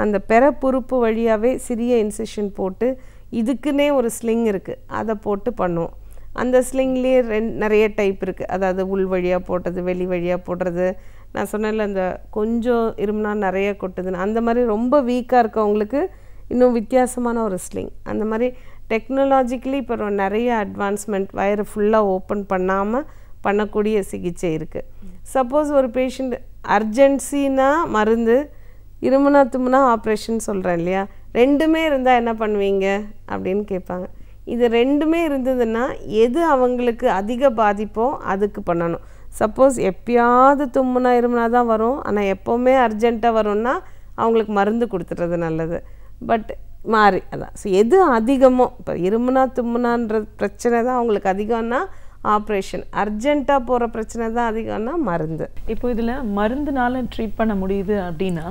அந்த பெறப்புறுப்பு வழியாகவே சிறிய இன்சிஷன் போட்டு, இதுக்குன்னே ஒரு ஸ்லிங் இருக்குது, அதை போட்டு பண்ணுவோம். அந்த ஸ்லிங்லேயே நிறைய டைப் இருக்குது, அதாவது உள் வழியாக போட்டது, வெளி வழியாக போடுறது. நான் சொன்னேன்ல அந்த கொஞ்சம் இருமுனா நிறைய கொட்டுதுன்னு, அந்த மாதிரி ரொம்ப வீக்காக இருக்கவங்களுக்கு இன்னும் வித்தியாசமான ஒரு ஸ்லிங். அந்த மாதிரி டெக்னாலஜிக்கலி இப்போ நிறைய அட்வான்ஸ்மெண்ட், வயரை ஃபுல்லாக ஓப்பன் பண்ணாமல் பண்ணக்கூடிய சிகிச்சை இருக்குது. சப்போஸ் ஒரு பேஷண்ட் அர்ஜென்சினா மருந்து, இருமுனா தும்முனா ஆப்ரேஷன் சொல்கிறேன் இல்லையா, ரெண்டுமே இருந்தால் என்ன பண்ணுவீங்க அப்படின்னு கேட்பாங்க. இது ரெண்டுமே இருந்ததுன்னா எது அவங்களுக்கு அதிக பாதிப்போ அதுக்கு பண்ணணும். சப்போஸ் எப்பயாவது தும்முனா இருமுனா தான் வரும், ஆனால் எப்போவுமே அர்ஜென்ட்டாக வரும்னா அவங்களுக்கு மருந்து கொடுத்துட்றது நல்லது. பட் மாறி அதான், ஸோ எது அதிகமோ, இப்போ இருமுனா தும்முனான்ற பிரச்சனை தான் அவங்களுக்கு அதிகம்னா ஆப்ரேஷன். அர்ஜென்ட்டாக போகிற பிரச்சனை தான் அதிகம்னா மருந்து. இப்போ இதில் மருந்துனால ட்ரீட் பண்ண முடியுது அப்படின்னா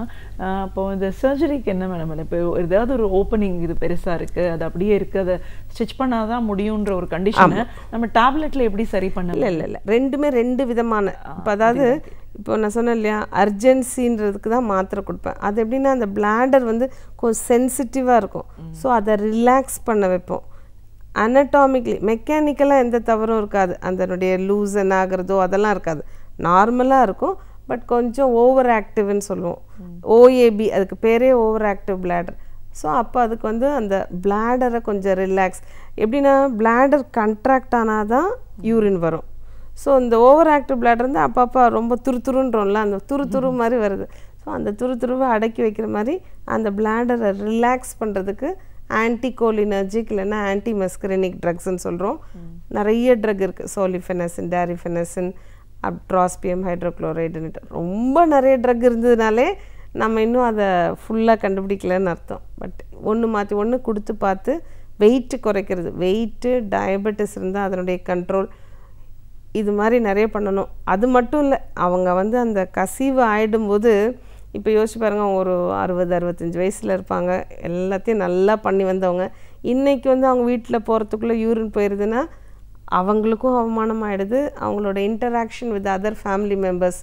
இப்போ இந்த சர்ஜரிக்கு என்ன மேடம்? இப்போ ஏதாவது ஒரு ஓப்பனிங் இது பெருசாக இருக்குது, அது அப்படியே இருக்குது, அதை ஸ்டிச் பண்ணால் தான் முடியுன்ற ஒரு கண்டிஷனை நம்ம டேப்லெட்டில் எப்படி சரி பண்ண? இல்லை ரெண்டுமே 2 விதமான. இப்போ அதாவது இப்போ நான் சொன்னேன் இல்லையா, அர்ஜென்சின்றதுக்கு தான் மாத்திரை கொடுப்பேன். அது எப்படின்னா அந்த பிளாடர் வந்து கொஞ்சம் சென்சிட்டிவாக இருக்கும். ஸோ அதை ரிலாக்ஸ் பண்ண வைப்போம். அனட்டாமிக்லி மெக்கானிக்கலாக எந்த தவறும் இருக்காது, அதனுடைய லூசன் ஆகிறதோ அதெல்லாம் இருக்காது, நார்மலாக இருக்கும். பட் கொஞ்சம் ஓவர் ஆக்டிவ்னு சொல்லுவோம், ஓஏபி அதுக்கு பேரே ஓவர் ஆக்டிவ் பிளாடர். ஸோ அப்போ அதுக்கு வந்து அந்த பிளாடரை கொஞ்சம் ரிலாக்ஸ், எப்படின்னா பிளாடர் கண்ட்ராக்ட் ஆனால் தான் யூரின் வரும். ஸோ இந்த ஓவர் ஆக்டிவ் பிளாடர் வந்து அப்பப்போ ரொம்ப துருத்துருன்றோம்ல, அந்த துரு மாதிரி வருது. ஸோ அந்த துருவை அடக்கி வைக்கிற மாதிரி அந்த பிளாடரை ரிலாக்ஸ் பண்ணுறதுக்கு ஆன்டிகோலினர்ஜிக் இல்லைன்னா ஆன்டிமஸ்கரினிக் ட்ரக்ஸ்ன்னு சொல்கிறோம். நிறைய ட்ரக் இருக்குது, சோலிஃபெனசின், டாரிஃபெனசின், அப்ட்ராஸ்பியம் ஹைட்ரோக்ளோரைடுன்னு ரொம்ப நிறைய ட்ரக் இருந்ததுனாலே நம்ம இன்னும் அதை ஃபுல்லாக கண்டுபிடிக்கலன்னு அர்த்தம். பட் ஒன்று மாற்றி ஒன்று கொடுத்து பார்த்து வெயிட்டு குறைக்கிறது, வெயிட்டு டயபெட்டிஸ் இருந்தால் அதனுடைய கண்ட்ரோல், இது மாதிரி நிறைய பண்ணணும். அது மட்டும் இல்லை, அவங்க வந்து அந்த கசிவு ஆகிடும்போது இப்போ யோசிச்சு பாருங்கள், அவங்க ஒரு 60-65 வயசில் இருப்பாங்க, எல்லாத்தையும் நல்லா பண்ணி வந்தவங்க இன்றைக்கி வந்து அவங்க வீட்டில் போகிறதுக்குள்ளே யூரின் போயிடுதுன்னா அவங்களுக்கும் அவமானம் ஆகிடுது, அவங்களோட interaction with other family members.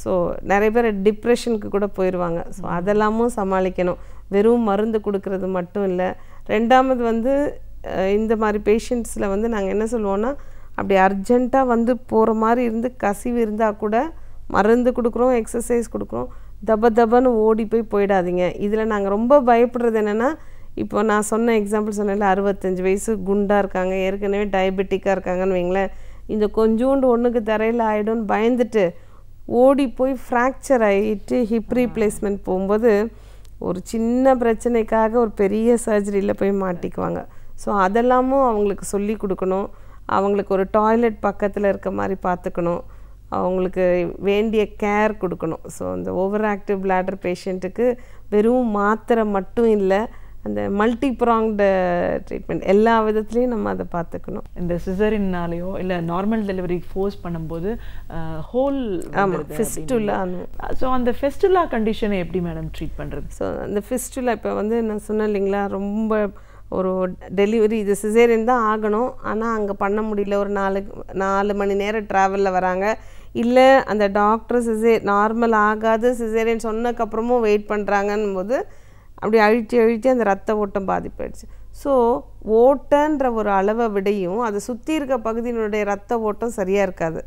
So நிறைய பேர் டிப்ரெஷனுக்கு கூட போயிடுவாங்க. ஸோ அதெல்லாமும் சமாளிக்கணும். வெறும் மருந்து கொடுக்கறது மட்டும் இல்லை. ரெண்டாவது வந்து இந்த மாதிரி பேஷண்ட்ஸில் வந்து நாங்கள் என்ன சொல்லுவோன்னா, அப்படி அர்ஜெண்ட்டாக வந்து போகிற மாதிரி இருந்து கசிவு இருந்தால் கூட மருந்து கொடுக்குறோம், எக்ஸசைஸ் கொடுக்குறோம், தபன்னு ஓடி போயிடாதீங்க. இதில் நாங்கள் ரொம்ப பயப்படுறது என்னென்னா, இப்போ நான் சொன்ன எக்ஸாம்பிள் சொன்னேன்ல, 65 வயசு குண்டாக இருக்காங்க, ஏற்கனவே டயபெட்டிக்காக இருக்காங்கன்னு வைங்களேன், இந்த கொஞ்சோண்டு ஒன்றுக்கு தரையில் ஆகிடும்னு பயந்துட்டு ஓடி போய் ஃப்ராக்சர் ஆகிட்டு ஹிப் ரீப்ளேஸ்மெண்ட் போகும்போது ஒரு சின்ன பிரச்சனைக்காக ஒரு பெரிய சர்ஜரியில் போய் மாட்டிக்குவாங்க. ஸோ அதெல்லாமும் அவங்களுக்கு சொல்லி கொடுக்கணும். அவங்களுக்கு ஒரு டாய்லெட் பக்கத்தில் இருக்க மாதிரி பார்த்துக்கணும், அவங்களுக்கு வேண்டிய கேர் கொடுக்கணும். ஸோ இந்த ஓவர் ஆக்டிவ் பிளாடர் பேஷண்ட்டுக்கு வெறும் மாத்திரை மட்டும் இல்லை, அந்த மல்டி ப்ராங்டு ட்ரீட்மெண்ட் எல்லா விதத்துலேயும் நம்ம அதை பார்த்துக்கணும். இந்த சிசரின்னாலேயோ இல்லை நார்மல் டெலிவரி ஃபோர்ஸ் பண்ணும்போது ஹோல் ஃபிஸ்டுலா. ஸோ அந்த ஃபிஸ்டுலா கண்டிஷனை எப்படி மேடம் ட்ரீட் பண்ணுறது? ஸோ அந்த ஃபிஸ்டுலா இப்போ வந்து நான் சொன்னேன் இல்லைங்களா, ரொம்ப ஒரு டெலிவரி இது சிசேரியன் தான் ஆகணும், ஆனால் அங்கே பண்ண முடியல, ஒரு 4 மணி நேரம் ட்ராவலில் வராங்க, இல்லை அந்த டாக்டர் நார்மல் ஆகாது சிசேரியன் சொன்னதுக்கப்புறமும் வெயிட் பண்ணுறாங்கன்னும் போது அப்படி அழித்து அந்த ரத்த ஓட்டம் பாதிப்பாயிடுச்சு. ஸோ ஓட்டன்ற ஒரு அளவை விடையும் அதை சுற்றி இருக்க பகுதியினுடைய ரத்த ஓட்டம் சரியாக இருக்காது.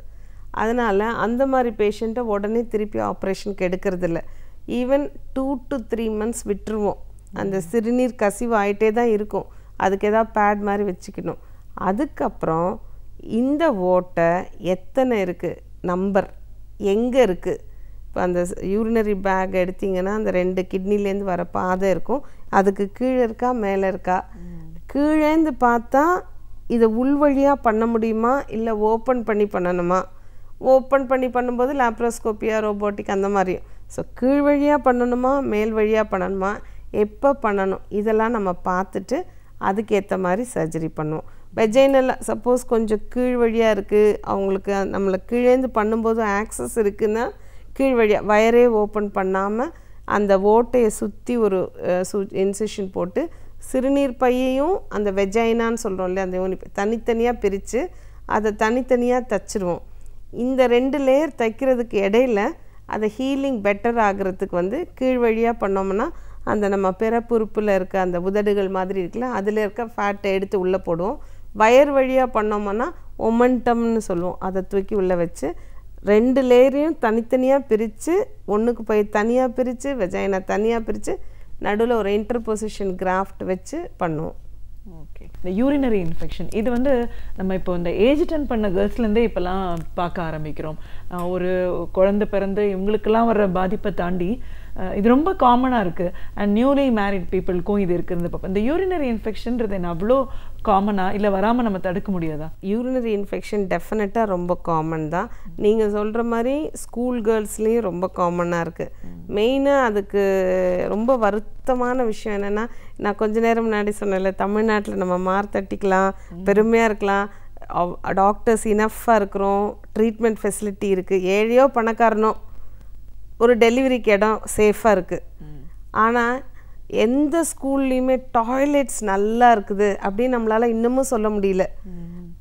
அதனால் அந்த மாதிரி பேஷண்ட்டை உடனே திருப்பி ஆப்ரேஷனுக்கு எடுக்கிறதில்ல. ஈவன் 2 to 3 months விட்டுருவோம். அந்த சிறுநீர் கசிவு ஆகிட்டே தான் இருக்கும், அதுக்கு ஏதாவது பேட் மாதிரி வச்சுக்கணும். அதுக்கப்புறம் இந்த ஓட்டை எத்தனை இருக்குது, நம்பர் எங்கே இருக்குது, இப்போ அந்த யூரினரி பேக் எடுத்திங்கன்னா அந்த 2 கிட்னிலேருந்து வர பாதை இருக்கும், அதுக்கு கீழே இருக்கா மேலே இருக்கா, கீழேந்து பார்த்தா இதை உள்வழியாக பண்ண முடியுமா இல்லை ஓப்பன் பண்ணி பண்ணணுமா, ஓப்பன் பண்ணி பண்ணும்போது லாப்ரோஸ்கோப்பியா ரோபோட்டிக் அந்த மாதிரியும். ஸோ கீழ் வழியாக பண்ணணுமா மேல் வழியாக பண்ணணுமா, எப்போ பண்ணணும், இதெல்லாம் நம்ம பார்த்துட்டு அதுக்கேற்ற மாதிரி சர்ஜரி பண்ணுவோம். வெஜைனல் சப்போஸ் கொஞ்சம் கீழ் வழியாக இருக்குது, அவங்களுக்கு நம்மளை கீழேந்து பண்ணும்போது ஆக்சஸ் இருக்குதுன்னா கீழ் வழியாக வயரே ஓப்பன் பண்ணாமல் அந்த ஓட்டையை சுற்றி ஒரு இன்சிஷன் போட்டு சிறுநீர் பையையும் அந்த வெஜைனான்னு சொல்கிறோம் இல்லையா, அந்த தனித்தனியாக பிரித்து அதை தனித்தனியாக தைச்சிருவோம். இந்த 2 லேயர் தைக்கிறதுக்கு இடையில அதை ஹீலிங் பெட்டர் ஆகிறதுக்கு வந்து கீழ் வழியாக பண்ணோம்னா அந்த நம்ம பிறப்புறுப்பில் இருக்க அந்த உதடுகள் மாதிரி இருக்குல்ல, அதில் இருக்க ஃபேட்டை எடுத்து உள்ளே போடுவோம். வயர் வழியாக பண்ணோம்னா ஒமண்டம்னு சொல்லுவோம், அதை தூக்கி உள்ளே வச்சு 2 லேயரையும் தனித்தனியாக பிரித்து ஒன்றுக்கு போய் தனியாக பிரித்து வெஜைனா தனியாக பிரித்து நடுவில் ஒரு இன்டர்பொசிஷன் கிராஃப்ட் வச்சு பண்ணுவோம். ஓகே, இந்த யூரினரி இன்ஃபெக்ஷன் இது வந்து நம்ம இப்போ இந்த ஏஜ் அட்டன் பண்ண கேர்ள்ஸ்லேருந்தே இப்போலாம் பார்க்க ஆரம்பிக்கிறோம். ஒரு குழந்தை பிறந்து இவங்களுக்கெல்லாம் வர பாதிப்பை தாண்டி இது ரொம்ப காமனாக இருக்குது. அண்ட் நியூலி மேரிட் பீப்புளுக்கும் இது இருக்கிறது. பார்ப்போம் இந்த யூரினரி இன்ஃபெக்ஷன்றது என்ன அவ்வளோ காமனாக இல்லை வராமல் நம்ம தடுக்க முடியாதா? யூரினரி இன்ஃபெக்ஷன் டெஃபினட்டாக ரொம்ப காமன் தான். நீங்கள் சொல்கிற மாதிரி ஸ்கூல் கேர்ள்ஸ்லேயும் ரொம்ப காமனாக இருக்குது. மெயினாக அதுக்கு ரொம்ப வருத்தமான விஷயம் என்னென்னா, நான் கொஞ்ச நேரம் முன்னாடி சொன்னேன்ல, தமிழ்நாட்டில் நம்ம மார்த்தட்டிக்கலாம், பெருமையாக இருக்கலாம், டாக்டர்ஸ் இனஃபாக இருக்கிறோம், ட்ரீட்மெண்ட் ஃபெசிலிட்டி இருக்குது, ஏழையோ பணக்காரனோ ஒரு டெலிவரிக்கு இடம் சேஃபாக இருக்குது. ஆனால் எந்த ஸ்கூல்லையுமே டாய்லெட்ஸ் நல்லா இருக்குது அப்படின்னு நம்மளால் இன்னமும் சொல்ல முடியல.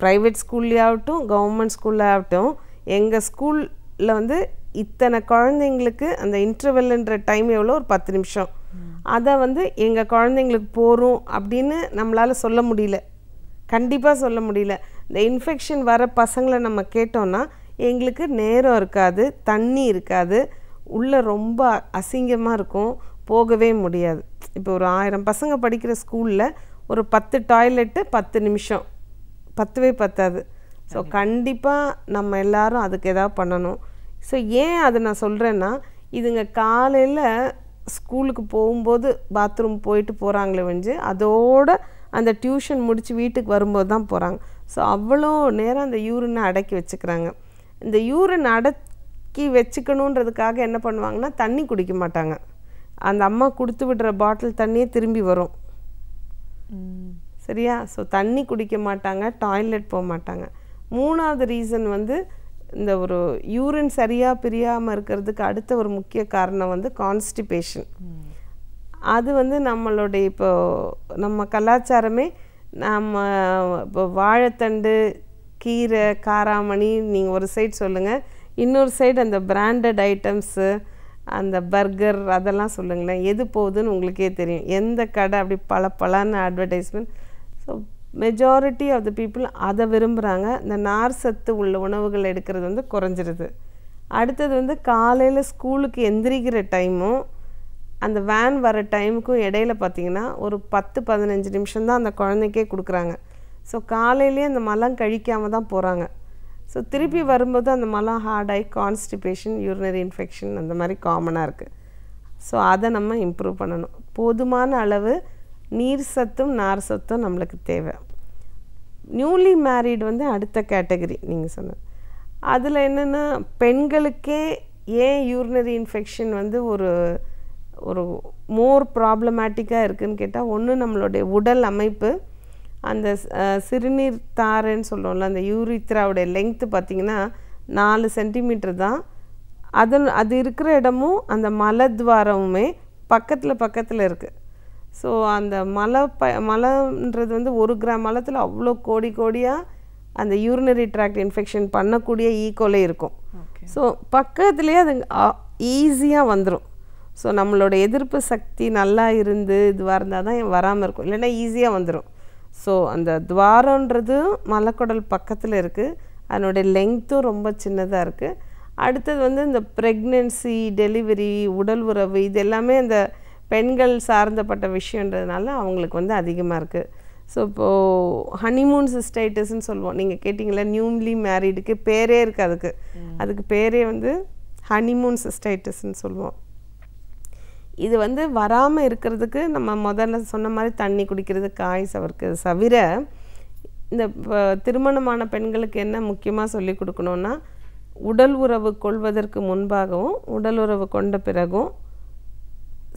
ப்ரைவேட் ஸ்கூல்லையாகட்டும் கவர்மெண்ட் ஸ்கூல்லையாகட்டும் எங்கள் ஸ்கூலில் வந்து இத்தனை குழந்தைங்களுக்கு அந்த இன்டர்வெல்ன்ற டைம் எவ்வளோ, ஒரு 10 நிமிஷம். அதை வந்து எங்கள் குழந்தைங்களுக்கு போகிறோம் அப்படின்னு நம்மளால் சொல்ல முடியல, கண்டிப்பாக சொல்ல முடியல. இந்த இன்ஃபெக்ஷன் வர பசங்களை நம்ம கேட்டோன்னா எங்களுக்கு நேரம் இருக்காது, தண்ணி இருக்காது, உள்ளே ரொம்ப அசிங்கமாக இருக்கும், போகவே முடியாது. இப்போ ஒரு 1000 பசங்க படிக்கிற ஸ்கூலில் ஒரு 10 டாய்லெட்டு 10 நிமிஷம், பத்தவே பத்தாது. ஸோ கண்டிப்பாக நம்ம எல்லாரும் அதுக்கு எதாவது பண்ணணும். ஸோ ஏன் அதை நான் சொல்கிறேன்னா, இதுங்க காலையில் ஸ்கூலுக்கு போகும்போது பாத்ரூம் போயிட்டு போகிறாங்களே வந்து அதோட அந்த டியூஷன் முடித்து வீட்டுக்கு வரும்போது தான் போகிறாங்க. ஸோ அவ்வளோ நேரம் அந்த யூரினை அடக்கி வச்சுக்கிறாங்க. இந்த யூரின் அடக்கி வச்சுக்கணுன்றதுக்காக என்ன பண்ணுவாங்கன்னா, தண்ணி குடிக்க மாட்டாங்க. அந்த அம்மா கொடுத்து விடுற பாட்டில் தண்ணியே திரும்பி வரும், சரியா? ஸோ தண்ணி குடிக்க மாட்டாங்க, டாய்லெட் போக மாட்டாங்க. 3வது ரீசன் வந்து இந்த ஒரு யூரின் சரியாக பிரியாமல் இருக்கிறதுக்கு அடுத்த ஒரு முக்கிய காரணம் வந்து கான்ஸ்டிபேஷன். அது வந்து நம்மளுடைய இப்போ நம்ம கலாச்சாரமே, நம்ம இப்போ வாழைத்தண்டு, கீரை, காராமணி நீங்கள் ஒரு சைடு சொல்லுங்கள், இன்னொரு சைடு அந்த பிராண்டட் ஐட்டம்ஸு, அந்த பர்கர் அதெல்லாம் சொல்லுங்களேன், எது போகுதுன்னு உங்களுக்கே தெரியும். எந்த கடை அப்படி பல advertisement. So majority of the people அதை விரும்புகிறாங்க. இந்த நார் சத்து உள்ள உணவுகள் எடுக்கிறது வந்து குறைஞ்சிருது. அடுத்தது வந்து காலையில் ஸ்கூலுக்கு எந்திரிக்கிற டைமும் அந்த வேன் வர டைமுக்கும் இடையில பார்த்திங்கன்னா ஒரு 10-15 நிமிஷம் தான் அந்த குழந்தைக்கே கொடுக்குறாங்க. ஸோ காலையிலேயே அந்த மலம் கழிக்காமல் தான் போகிறாங்க. ஸோ திருப்பி வரும்போது அந்த மலம் ஹார்டாகி கான்ஸ்டிபேஷன், யூரினரி இன்ஃபெக்ஷன் அந்த மாதிரி காமனாக இருக்குது. ஸோ அதை நம்ம இம்ப்ரூவ் பண்ணணும். போதுமான அளவு நீர் சத்தும் நார் சத்தும் நம்மளுக்கு தேவை. நியூலி மேரீடு வந்து அடுத்த கேட்டகரி நீங்கள் சொன்னது. அதில் என்னென்னா, பெண்களுக்கே ஏன் யூரினரி இன்ஃபெக்ஷன் வந்து ஒரு மோர் ப்ராப்ளமேட்டிக்காக இருக்குதுன்னு கேட்டால், ஒன்று நம்மளுடைய உடல் அமைப்பு, அந்த சிறுநீர் தாரைன்னு சொல்கிறோம்ல, அந்த யூரித்ராவுடைய லெங்க்த்து பார்த்திங்கன்னா 4 சென்டிமீட்டர் தான். அது இருக்கிற இடமும் அந்த மலத்வாரமுமே பக்கத்தில் இருக்குது. ஸோ அந்த மலம்ன்றது வந்து 1 கிராம் மலத்தில் அவ்வளோ கோடியாக அந்த யூரினரி ட்ராக்ட் இன்ஃபெக்ஷன் பண்ணக்கூடிய ஈக்கோலே இருக்கும். ஸோ பக்கத்துலேயே அது ஈஸியாக வந்துடும். ஸோ நம்மளோட எதிர்ப்பு சக்தி நல்லா இருந்து இதுவாக இருந்தால் தான் வராமல் இருக்கும், இல்லைன்னா ஈஸியாக வந்துடும். ஸோ அந்த துவாரன்றது மலக்குடல் பக்கத்தில் இருக்குது, அதனுடைய லெங்க்த்தும் ரொம்ப சின்னதாக இருக்குது. அடுத்தது வந்து இந்த ப்ரெக்னென்சி, டெலிவரி, உடல் உறவு, இது எல்லாமே அந்த பெண்கள் சார்ந்தப்பட்ட விஷயன்றதுனால அவங்களுக்கு வந்து அதிகமாக இருக்குது. ஸோ இப்போது ஹனிமூன் சிஸ்டைட்டிஸ்ன்னு சொல்லுவோம், நீங்கள் கேட்டிங்களா, நியூலி மேரீடுக்கு பேரே இருக்குது, அதுக்கு பேரே வந்து ஹனிமூன் சிஸ்டைட்டிஸ்ன்னு சொல்லுவோம். இது வந்து வராமல் இருக்கிறதுக்கு நம்ம முதல்ல சொன்ன மாதிரி தண்ணி குடிக்கிறது, காய் சவர்க்கிறது தவிர, இந்த திருமணமான பெண்களுக்கு என்ன முக்கியமாக சொல்லி கொடுக்கணுன்னா, உடல் உறவு கொள்வதற்கு முன்பாகவும் உடல் உறவு கொண்ட பிறகும்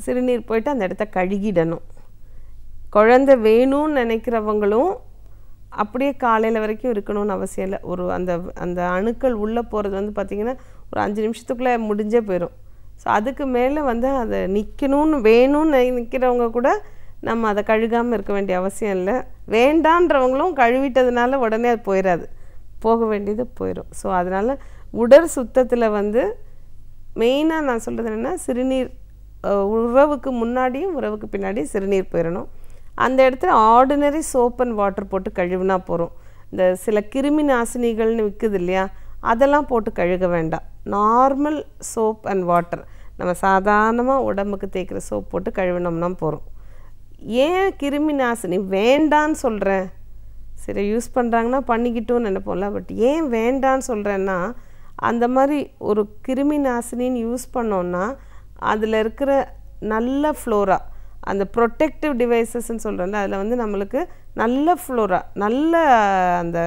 சிறுநீர் போயிட்டு அந்த இடத்த கழுகிடணும். குழந்தை வேணும்னு நினைக்கிறவங்களும் அப்படியே காலையில் வரைக்கும் இருக்கணும்னு அவசியம் இல்லை. அந்த அணுக்கள் உள்ளே போகிறது வந்து பார்த்திங்கன்னா ஒரு 5 நிமிஷத்துக்குள்ளே முடிஞ்சே போயிடும். ஸோ அதுக்கு மேலே வந்து அதை வேணும்னு நிற்கிறவங்க கூட நம்ம அதை கழுகாமல் இருக்க வேண்டிய அவசியம் இல்லை. வேண்டான்றவங்களும் கழுவிட்டதுனால உடனே அது போயிடாது, போக வேண்டியது போயிடும். ஸோ அதனால் உடல் சுத்தத்தில் வந்து மெயினாக நான் சொல்கிறது என்னென்னா, சிறுநீர் உறவுக்கு முன்னாடியும் உறவுக்கு பின்னாடியும் சிறுநீர் போயிடணும். அந்த இடத்துல ஆர்டினரி சோப் அண்ட் வாட்டர் போட்டு கழுவினா போகிறோம். இந்த சில கிருமி நாசினிகள்னு விற்குது இல்லையா, அதெல்லாம் போட்டு கழுக வேண்டாம். நார்மல் சோப் அண்ட் வாட்டர், நம்ம சாதாரணமாக உடம்புக்கு தேய்க்கிற சோப் போட்டு கழுவினோம்னா போகிறோம். ஏன் கிருமி நாசினி வேண்டான்னு சொல்கிறேன், சரி யூஸ் பண்ணுறாங்கன்னா பண்ணிக்கிட்டோன்னு நினைப்போம்ல, பட் ஏன் வேண்டான்னு சொல்கிறேன்னா, அந்த மாதிரி ஒரு கிருமி நாசினின்னு யூஸ் பண்ணோன்னா அதில் இருக்கிற நல்ல ஃப்ளோரா, அந்த ப்ரொடெக்டிவ் டிவைசஸ்ன்னு சொல்கிறேன்ல, அதில் வந்து நம்மளுக்கு நல்ல ஃப்ளோரா, நல்ல அந்த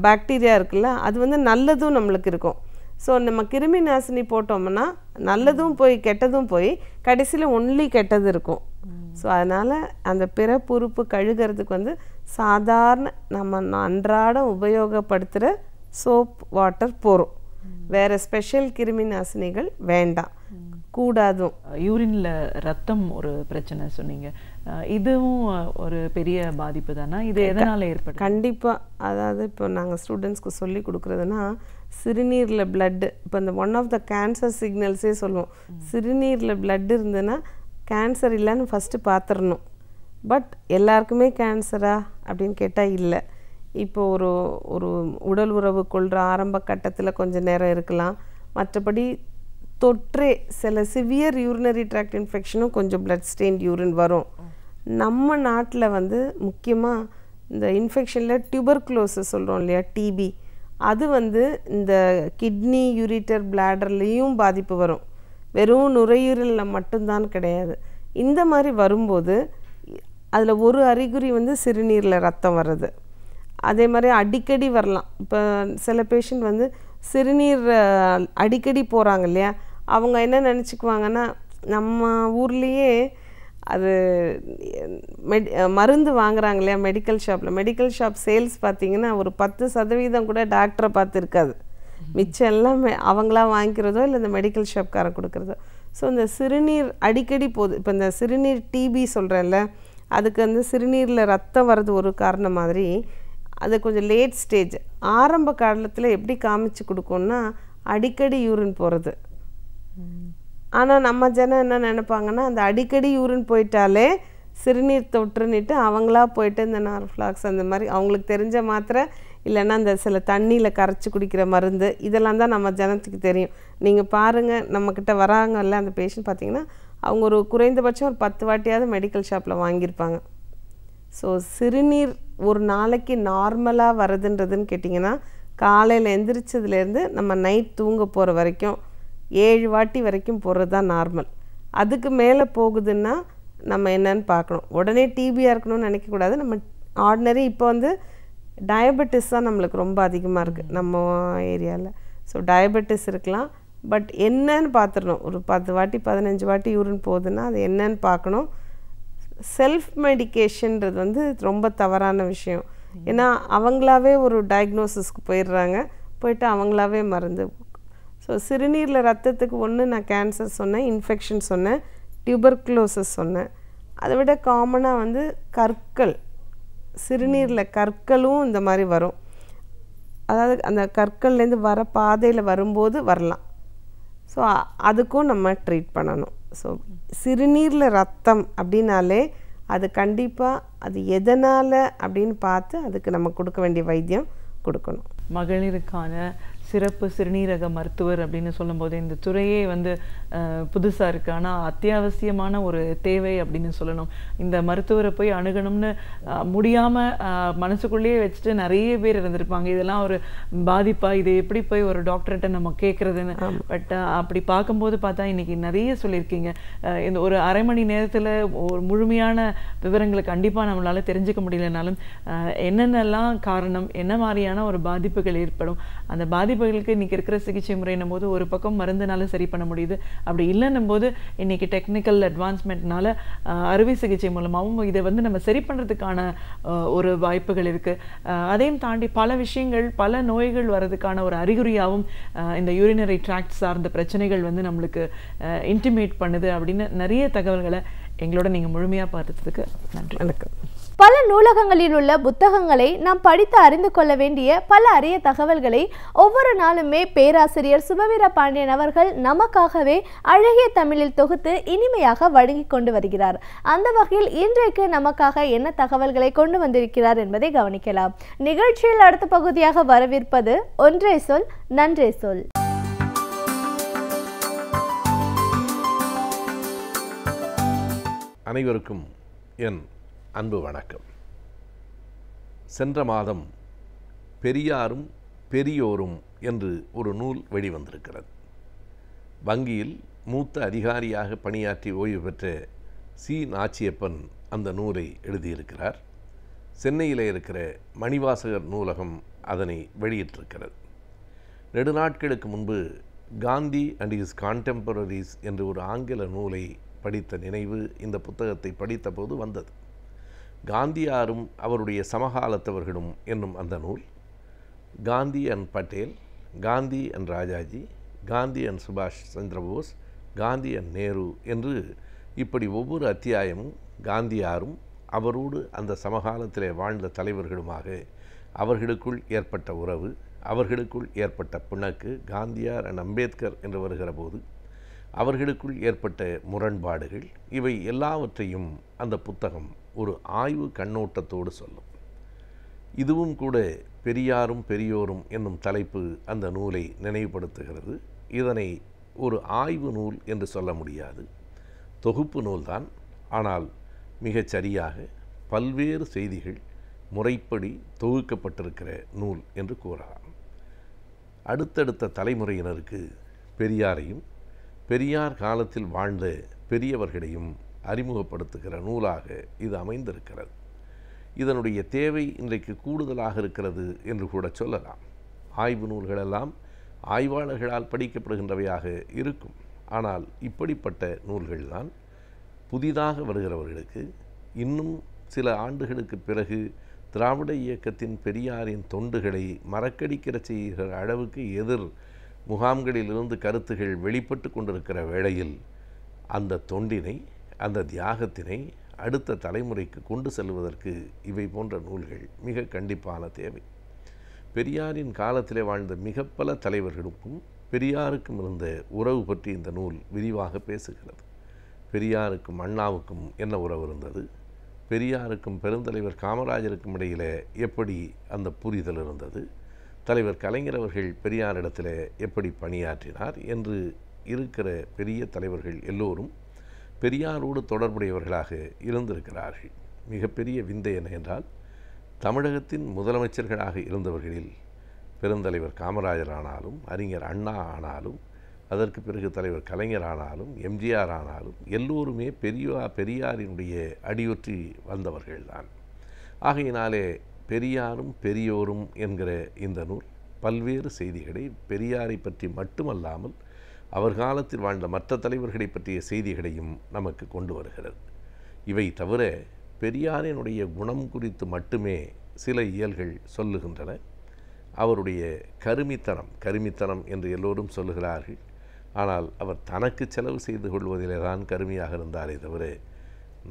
பாக்டீரியா இருக்குல்ல, அது வந்து நல்லதும் நம்மளுக்கு இருக்கும். ஸோ நம்ம கிருமி நாசினி போட்டோம்னா நல்லதும் போய் கெட்டதும் போய் கடைசியில் ஒன்லி கெட்டது இருக்கும். ஸோ அதனால் அந்த பிறப்புறுப்பு கழுகிறதுக்கு வந்து சாதாரண நம்ம அன்றாடம் உபயோகப்படுத்துகிற சோப் வாட்டர் போகிறோம். வேறு ஸ்பெஷல் கிருமி நாசினிகள் வேண்டாம், கூடாதும். யூரின்ல ரத்தம் ஒரு பிரச்சனை சொன்னீங்க, இதுவும் ஒரு பெரிய பாதிப்பு தானே? இது எதனால் ஏற்படும்? கண்டிப்பாக. அதாவது இப்போ நாங்கள் ஸ்டூடெண்ட்ஸ்க்கு சொல்லி கொடுக்குறதுனா, சிறுநீரில் பிளட்டு, இப்போ இந்த ஒன் ஆஃப் த கேன்சர் சிக்னல்ஸே சொல்லுவோம், சிறுநீரில் பிளட் இருந்ததுன்னா கேன்சர் இல்லைன்னு ஃபஸ்ட்டு பார்த்துடணும். பட் எல்லாருக்குமே கேன்சரா அப்படின்னு கேட்டால் இல்லை. இப்போ ஒரு உடல் உறவு கொள்கிற ஆரம்ப கட்டத்தில் கொஞ்சம் நேரம் இருக்கலாம். மற்றபடி தொற்றே சில சிவியர் யூரினரி ட்ராக்ட் இன்ஃபெக்ஷனும் கொஞ்சம் பிளட் ஸ்டெயின்ட் யூரின் வரும். நம்ம நாட்டில் வந்து முக்கியமாக இந்த இன்ஃபெக்ஷனில் டியூபர்குலோசிஸ் சொல்கிறோம் இல்லையா, டிபி, அது வந்து இந்த கிட்னி யூரிட்டர் பிளாடர்லேயும் பாதிப்பு வரும். வெறும் நுரையீரலில் மட்டும்தான் கிடையாது. இந்த மாதிரி வரும்போது அதில் ஒரு அறிகுறி வந்து சிறுநீரில் ரத்தம் வர்றது. அதே மாதிரி அடிக்கடி வரலாம். இப்போ சில பேஷண்ட் வந்து சிறுநீர் அடிக்கடி போகிறாங்க இல்லையா, அவங்க என்ன நினச்சிக்குவாங்கன்னா, நம்ம ஊர்லேயே அது மருந்து வாங்குறாங்க இல்லையா மெடிக்கல் ஷாப்பில், மெடிக்கல் ஷாப் சேல்ஸ் பார்த்திங்கன்னா ஒரு 10% கூட டாக்டரை பார்த்து இருக்காது. மிச்சம் எல்லாம் அவங்களா வாங்கிக்கிறதோ இல்லை இந்த மெடிக்கல் ஷாப்காரன் கொடுக்குறதோ. ஸோ இந்த சிறுநீர் அடிக்கடி போகுது. இப்போ இந்த சிறுநீர் டிபி சொல்கிறேன்ல, அதுக்கு வந்து சிறுநீரில் ரத்தம் வர்றது ஒரு காரணம் மாதிரி, அது கொஞ்சம் லேட் ஸ்டேஜ். ஆரம்ப காலத்தில் எப்படி காமிச்சு கொடுக்கும்னா அடிக்கடி யூரின் போகிறது. ஆனால் நம்ம ஜனம் என்ன நினைப்பாங்கன்னா, அந்த அடிக்கடி யூரின் போயிட்டாலே சிறுநீர் தொற்றுன்னுட்டு அவங்களா போயிட்டு இந்த நார்ஃப்ளாக்ஸ் அந்த மாதிரி அவங்களுக்கு தெரிஞ்ச மாத்திரை இல்லைன்னா அந்த சில தண்ணியில் கரைச்சி குடிக்கிற மருந்து இதெல்லாம் தான் நம்ம ஜனத்துக்கு தெரியும். நீங்கள் பாருங்கள், நம்மக்கிட்ட வராங்கல்ல அந்த பேஷண்ட் பார்த்திங்கன்னா, அவங்க ஒரு குறைந்தபட்சம் ஒரு 10 வாட்டியாவது மெடிக்கல் ஷாப்பில் வாங்கியிருப்பாங்க. ஸோ சிறுநீர் ஒரு நாளைக்கு நார்மலாக வருதுன்றதுன்னு கேட்டிங்கன்னா, காலையில் எந்திரிச்சதுலேருந்து நம்ம நைட் தூங்க போகிற வரைக்கும் 7 வாட்டி வரைக்கும் போகிறது தான் நார்மல். அதுக்கு மேலே போகுதுன்னா நம்ம என்னன்னு பார்க்கணும். உடனே டிபியாக இருக்கணும்னு நினைக்கக்கூடாது. நம்ம ஆர்டினரி இப்போ வந்து டயபெட்டிஸ் தான் நம்மளுக்கு ரொம்ப அதிகமாக இருக்குது நம்ம ஏரியாவில். ஸோ டயபெட்டிஸ் இருக்கலாம். பட் என்னன்னு பார்த்துடணும். ஒரு 10 வாட்டி 15 வாட்டி யூரின் போகுதுன்னா அது என்னன்னு பார்க்கணும். செல்ஃப் மெடிக்கேஷன்றது வந்து ரொம்ப தவறான விஷயம். ஏன்னா அவங்களாவே ஒரு டயக்னோசிஸ்க்கு போயிட்டு அவங்களாவே மருந்து. ஸோ சிறுநீரில் ரத்தத்துக்கு ஒன்று நான் கேன்சர் சொன்னேன், இன்ஃபெக்ஷன் சொன்னேன், டியூபர்குலோசிஸ் சொன்னேன். அதை விட காமனாக வந்து கற்கள், சிறுநீரில் கற்களும் இந்த மாதிரி வரும். அதாவது அந்த கற்கள்லேருந்து வர பாதையில் வரும்போது வரலாம். ஸோ அதுக்கும் நம்ம ட்ரீட் பண்ணணும். ஸோ சிறுநீரில் ரத்தம் அப்படின்னாலே அது கண்டிப்பாக அது எதனால் அப்படின்னு பார்த்து அதுக்கு நம்ம கொடுக்க வேண்டிய வைத்தியம் கொடுக்கணும். மகளிருக்கான சிறப்பு சிறுநீரக மருத்துவர் அப்படின்னு சொல்லும்போது இந்த துறையே வந்து புதுசாக இருக்குது. ஆனால் அத்தியாவசியமான ஒரு தேவை அப்படின்னு சொல்லணும். இந்த மருத்துவரை போய் அணுகணும்னு முடியாமல் மனசுக்குள்ளேயே வச்சுட்டு நிறைய பேர் இருந்திருப்பாங்க. இதெல்லாம் ஒரு பாதிப்பா, இது எப்படி போய் ஒரு டாக்டர்கிட்ட நம்ம கேட்குறதுன்னு. பட் அப்படி பார்க்கும்போது பார்த்தா இன்றைக்கி நிறைய சொல்லியிருக்கீங்க. இந்த ஒரு அரை மணி நேரத்தில் ஒரு முழுமையான விவரங்களை கண்டிப்பாக நம்மளால் தெரிஞ்சுக்க முடியலனாலும் என்னென்னலாம் காரணம், என்ன மாதிரியான ஒரு பாதிப்புகள் ஏற்படும், அந்த பாதிப்புகளுக்கு இன்றைக்கி இருக்கிற சிகிச்சை முறைன்னும் போது ஒரு பக்கம் மருந்துனால சரி பண்ண முடியுது. அப்படி இல்லைன்னும் போது இன்றைக்கி டெக்னிக்கல் அட்வான்ஸ்மெண்ட்னால அறுவை சிகிச்சை மூலமாகவும் இதை வந்து நம்ம சரி பண்ணுறதுக்கான ஒரு வாய்ப்புகள் இருக்குது. அதையும் தாண்டி பல விஷயங்கள், பல நோய்கள் வர்றதுக்கான ஒரு அறிகுறியாகவும் இந்த யூரினரி ட்ராக்ட் சார்ந்த பிரச்சனைகள் வந்து நம்மளுக்கு இன்டிமேட் பண்ணுது அப்படின்னு நிறைய தகவல்களை எங்களோட நீங்கள் முழுமையாக பார்த்ததுக்கு நன்றி. வணக்கம். பல நூலகங்களில் உள்ள புத்தகங்களை நாம் படித்து அறிந்து கொள்ள வேண்டிய பல அரிய தகவல்களை ஒவ்வொரு நாளுமே பேராசிரியர் சுபவீர பாண்டியன் அவர்கள் நமக்காகவே அழகிய தமிழில் தொகுத்து இனிமையாக வழங்கி கொண்டு வருகிறார். அந்த வகையில் இன்றைக்கு நமக்காக என்ன தகவல்களை கொண்டு வந்திருக்கிறார் என்பதை கவனிக்கலாம். நிகழ்ச்சியில் அடுத்த பகுதியாக வரவிருப்பது ஒன்றே சொல் நன்றே சொல். அனைவருக்கும் என் அன்பு வணக்கம். சென்ற மாதம் பெரியாரும் பெரியோரும் என்று ஒரு நூல் வெளிவந்திருக்கிறது. வங்கியில் மூத்த அதிகாரியாக பணியாற்றி ஓய்வு பெற்ற சி. நாச்சியப்பன் அந்த நூலை எழுதியிருக்கிறார். சென்னையில் இருக்கிற மணிவாசகர் நூலகம் அதனை வெளியிட்டிருக்கிறது. நெடுநாட்களுக்கு முன்பு காந்தி அண்ட் ஹிஸ் கான்டெம்பரரிஸ் என்ற ஒரு ஆங்கில நூலை படித்த நினைவு இந்த புத்தகத்தை படித்த போது வந்தது. காந்தியாரும் அவருடைய சமகாலத்தவர்களும் என்னும் அந்த நூல், Gandhi and Patel, Gandhi and Rajaji, Gandhi and சுபாஷ் சந்திரபோஸ், காந்தி அண்ட் நேரு என்று இப்படி ஒவ்வொரு அத்தியாயமும் காந்தியாரும் அவரோடு அந்த சமகாலத்திலே வாழ்ந்த தலைவர்களுமாக அவர்களுக்குள் ஏற்பட்ட உறவு, அவர்களுக்குள் ஏற்பட்ட பிணக்கு, காந்தியார் அண்ட் அம்பேத்கர் என்று வருகிற போது அவர்களுக்குள் ஏற்பட்ட முரண்பாடுகள், இவை எல்லாவற்றையும் அந்த புத்தகம் ஒரு ஆய்வு கண்ணோட்டத்தோடு சொல்லும். இதுவும் கூட பெரியாரும் பெரியோரும் என்னும் தலைப்பு அந்த நூலை நினைவுபடுத்துகிறது. இதனை ஒரு ஆய்வு நூல் என்று சொல்ல முடியாது, தொகுப்பு நூல்தான். ஆனால் மிகச் சரியாக பல்வேறு செய்திகள் முறைப்படி தொகுக்கப்பட்டிருக்கிற நூல் என்று கூறலாம். அடுத்தடுத்த தலைமுறையினருக்கு பெரியாரையும் பெரியார் காலத்தில் வாழ்ந்த பெரியவர்களையும் அறிமுகப்படுத்துகிற நூலாக இது அமைந்திருக்கிறது. இதனுடைய தேவை இன்றைக்கு கூடுதலாக இருக்கிறது என்று கூட சொல்லலாம். ஆய்வு நூல்களெல்லாம் ஆய்வாளர்களால் படிக்கப்படுகின்றவையாக இருக்கும். ஆனால் இப்படிப்பட்ட நூல்கள்தான் புதிதாக வருகிறவர்களுக்கு இன்னும் சில ஆண்டுகளுக்கு பிறகு திராவிட இயக்கத்தின் பெரியாரின் தொண்டுகளை மறக்கடிக்கிற செய்கிற அளவுக்கு எதிர் முகாம்களிலிருந்து கருத்துகள் வெளிப்பட்டு கொண்டிருக்கிற வேளையில் அந்த தொண்டினை, அந்த தியாகத்தினை அடுத்த தலைமுறைக்கு கொண்டு செல்வதற்கு இவை போன்ற நூல்கள் மிக கண்டிப்பான தேவை. பெரியாரின் காலத்திலே வாழ்ந்த மிக பல தலைவர்களுக்கும் பெரியாருக்கும் இருந்த உறவு பற்றி இந்த நூல் விரிவாக பேசுகிறது. பெரியாருக்கும் அண்ணாவுக்கும் என்ன உறவு இருந்தது, பெரியாருக்கும் பெருந்தலைவர் காமராஜருக்கும் இடையிலே எப்படி அந்த புரிதல் இருந்தது, தலைவர் கலைஞர் அவர்கள் பெரியாரிடத்தில் எப்படி பணியாற்றினார் என்று இருக்கிற பெரிய தலைவர்கள் எல்லோரும் பெரியாரோடு தொடர்புடையவர்களாக இருந்திருக்கிறார்கள். மிகப்பெரிய விந்தை என்ன என்றால், தமிழகத்தின் முதலமைச்சர்களாக இருந்தவர்களில் பெருந்தலைவர் காமராஜர் ஆனாலும், அறிஞர் அண்ணா ஆனாலும், அதற்கு பிறகு தலைவர் கலைஞர் ஆனாலும், எம்ஜிஆர் ஆனாலும் எல்லோருமே பெரியாரினுடைய அடியொற்றி வந்தவர்கள்தான். ஆகையினாலே பெரியாரும் பெரியோரும் என்கிற இந்த நூல் பல்வேறு செய்திகளை பெரியாரை பற்றி மட்டுமல்லாமல் அவர் காலத்தில் வாழ்ந்த மற்ற தலைவர்களை பற்றிய செய்திகளையும் நமக்கு கொண்டு வருகிறது. இவை தவிர பெரியாரினுடைய குணம் குறித்து மட்டுமே சில இயல்கள் சொல்லுகின்றன. அவருடைய கருமித்தனம் என்று எல்லோரும் சொல்லுகிறார்கள். ஆனால் அவர் தனக்கு செலவு செய்து கொள்வதிலே தான் கருமையாக இருந்தாரே தவிர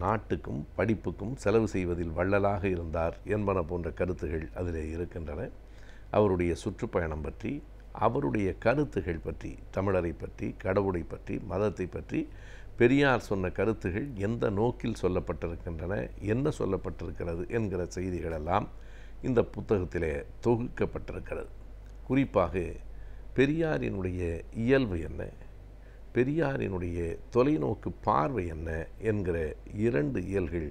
நாட்டுக்கும் படிப்புக்கும் செலவு செய்வதில் வள்ளலாக இருந்தார் என்பன போன்ற கருத்துகள் அதிலே இருக்கின்றன. அவருடைய சுற்றுப்பயணம் பற்றி, அவருடைய கருத்துகள் பற்றி, தமிழரை பற்றி, கடவுளை பற்றி, மதத்தை பற்றி பெரியார் சொன்ன கருத்துகள் எந்த நோக்கில் சொல்லப்பட்டிருக்கின்றன, என்ன சொல்லப்பட்டிருக்கிறது என்கிற செய்திகளெல்லாம் இந்த புத்தகத்திலே தொகுக்கப்பட்டிருக்கிறது. குறிப்பாக பெரியாரினுடைய இயல்பு என்ன, பெரியாரினுடைய தொலைநோக்கு பார்வை என்ன என்கிற 2 இயல்கள்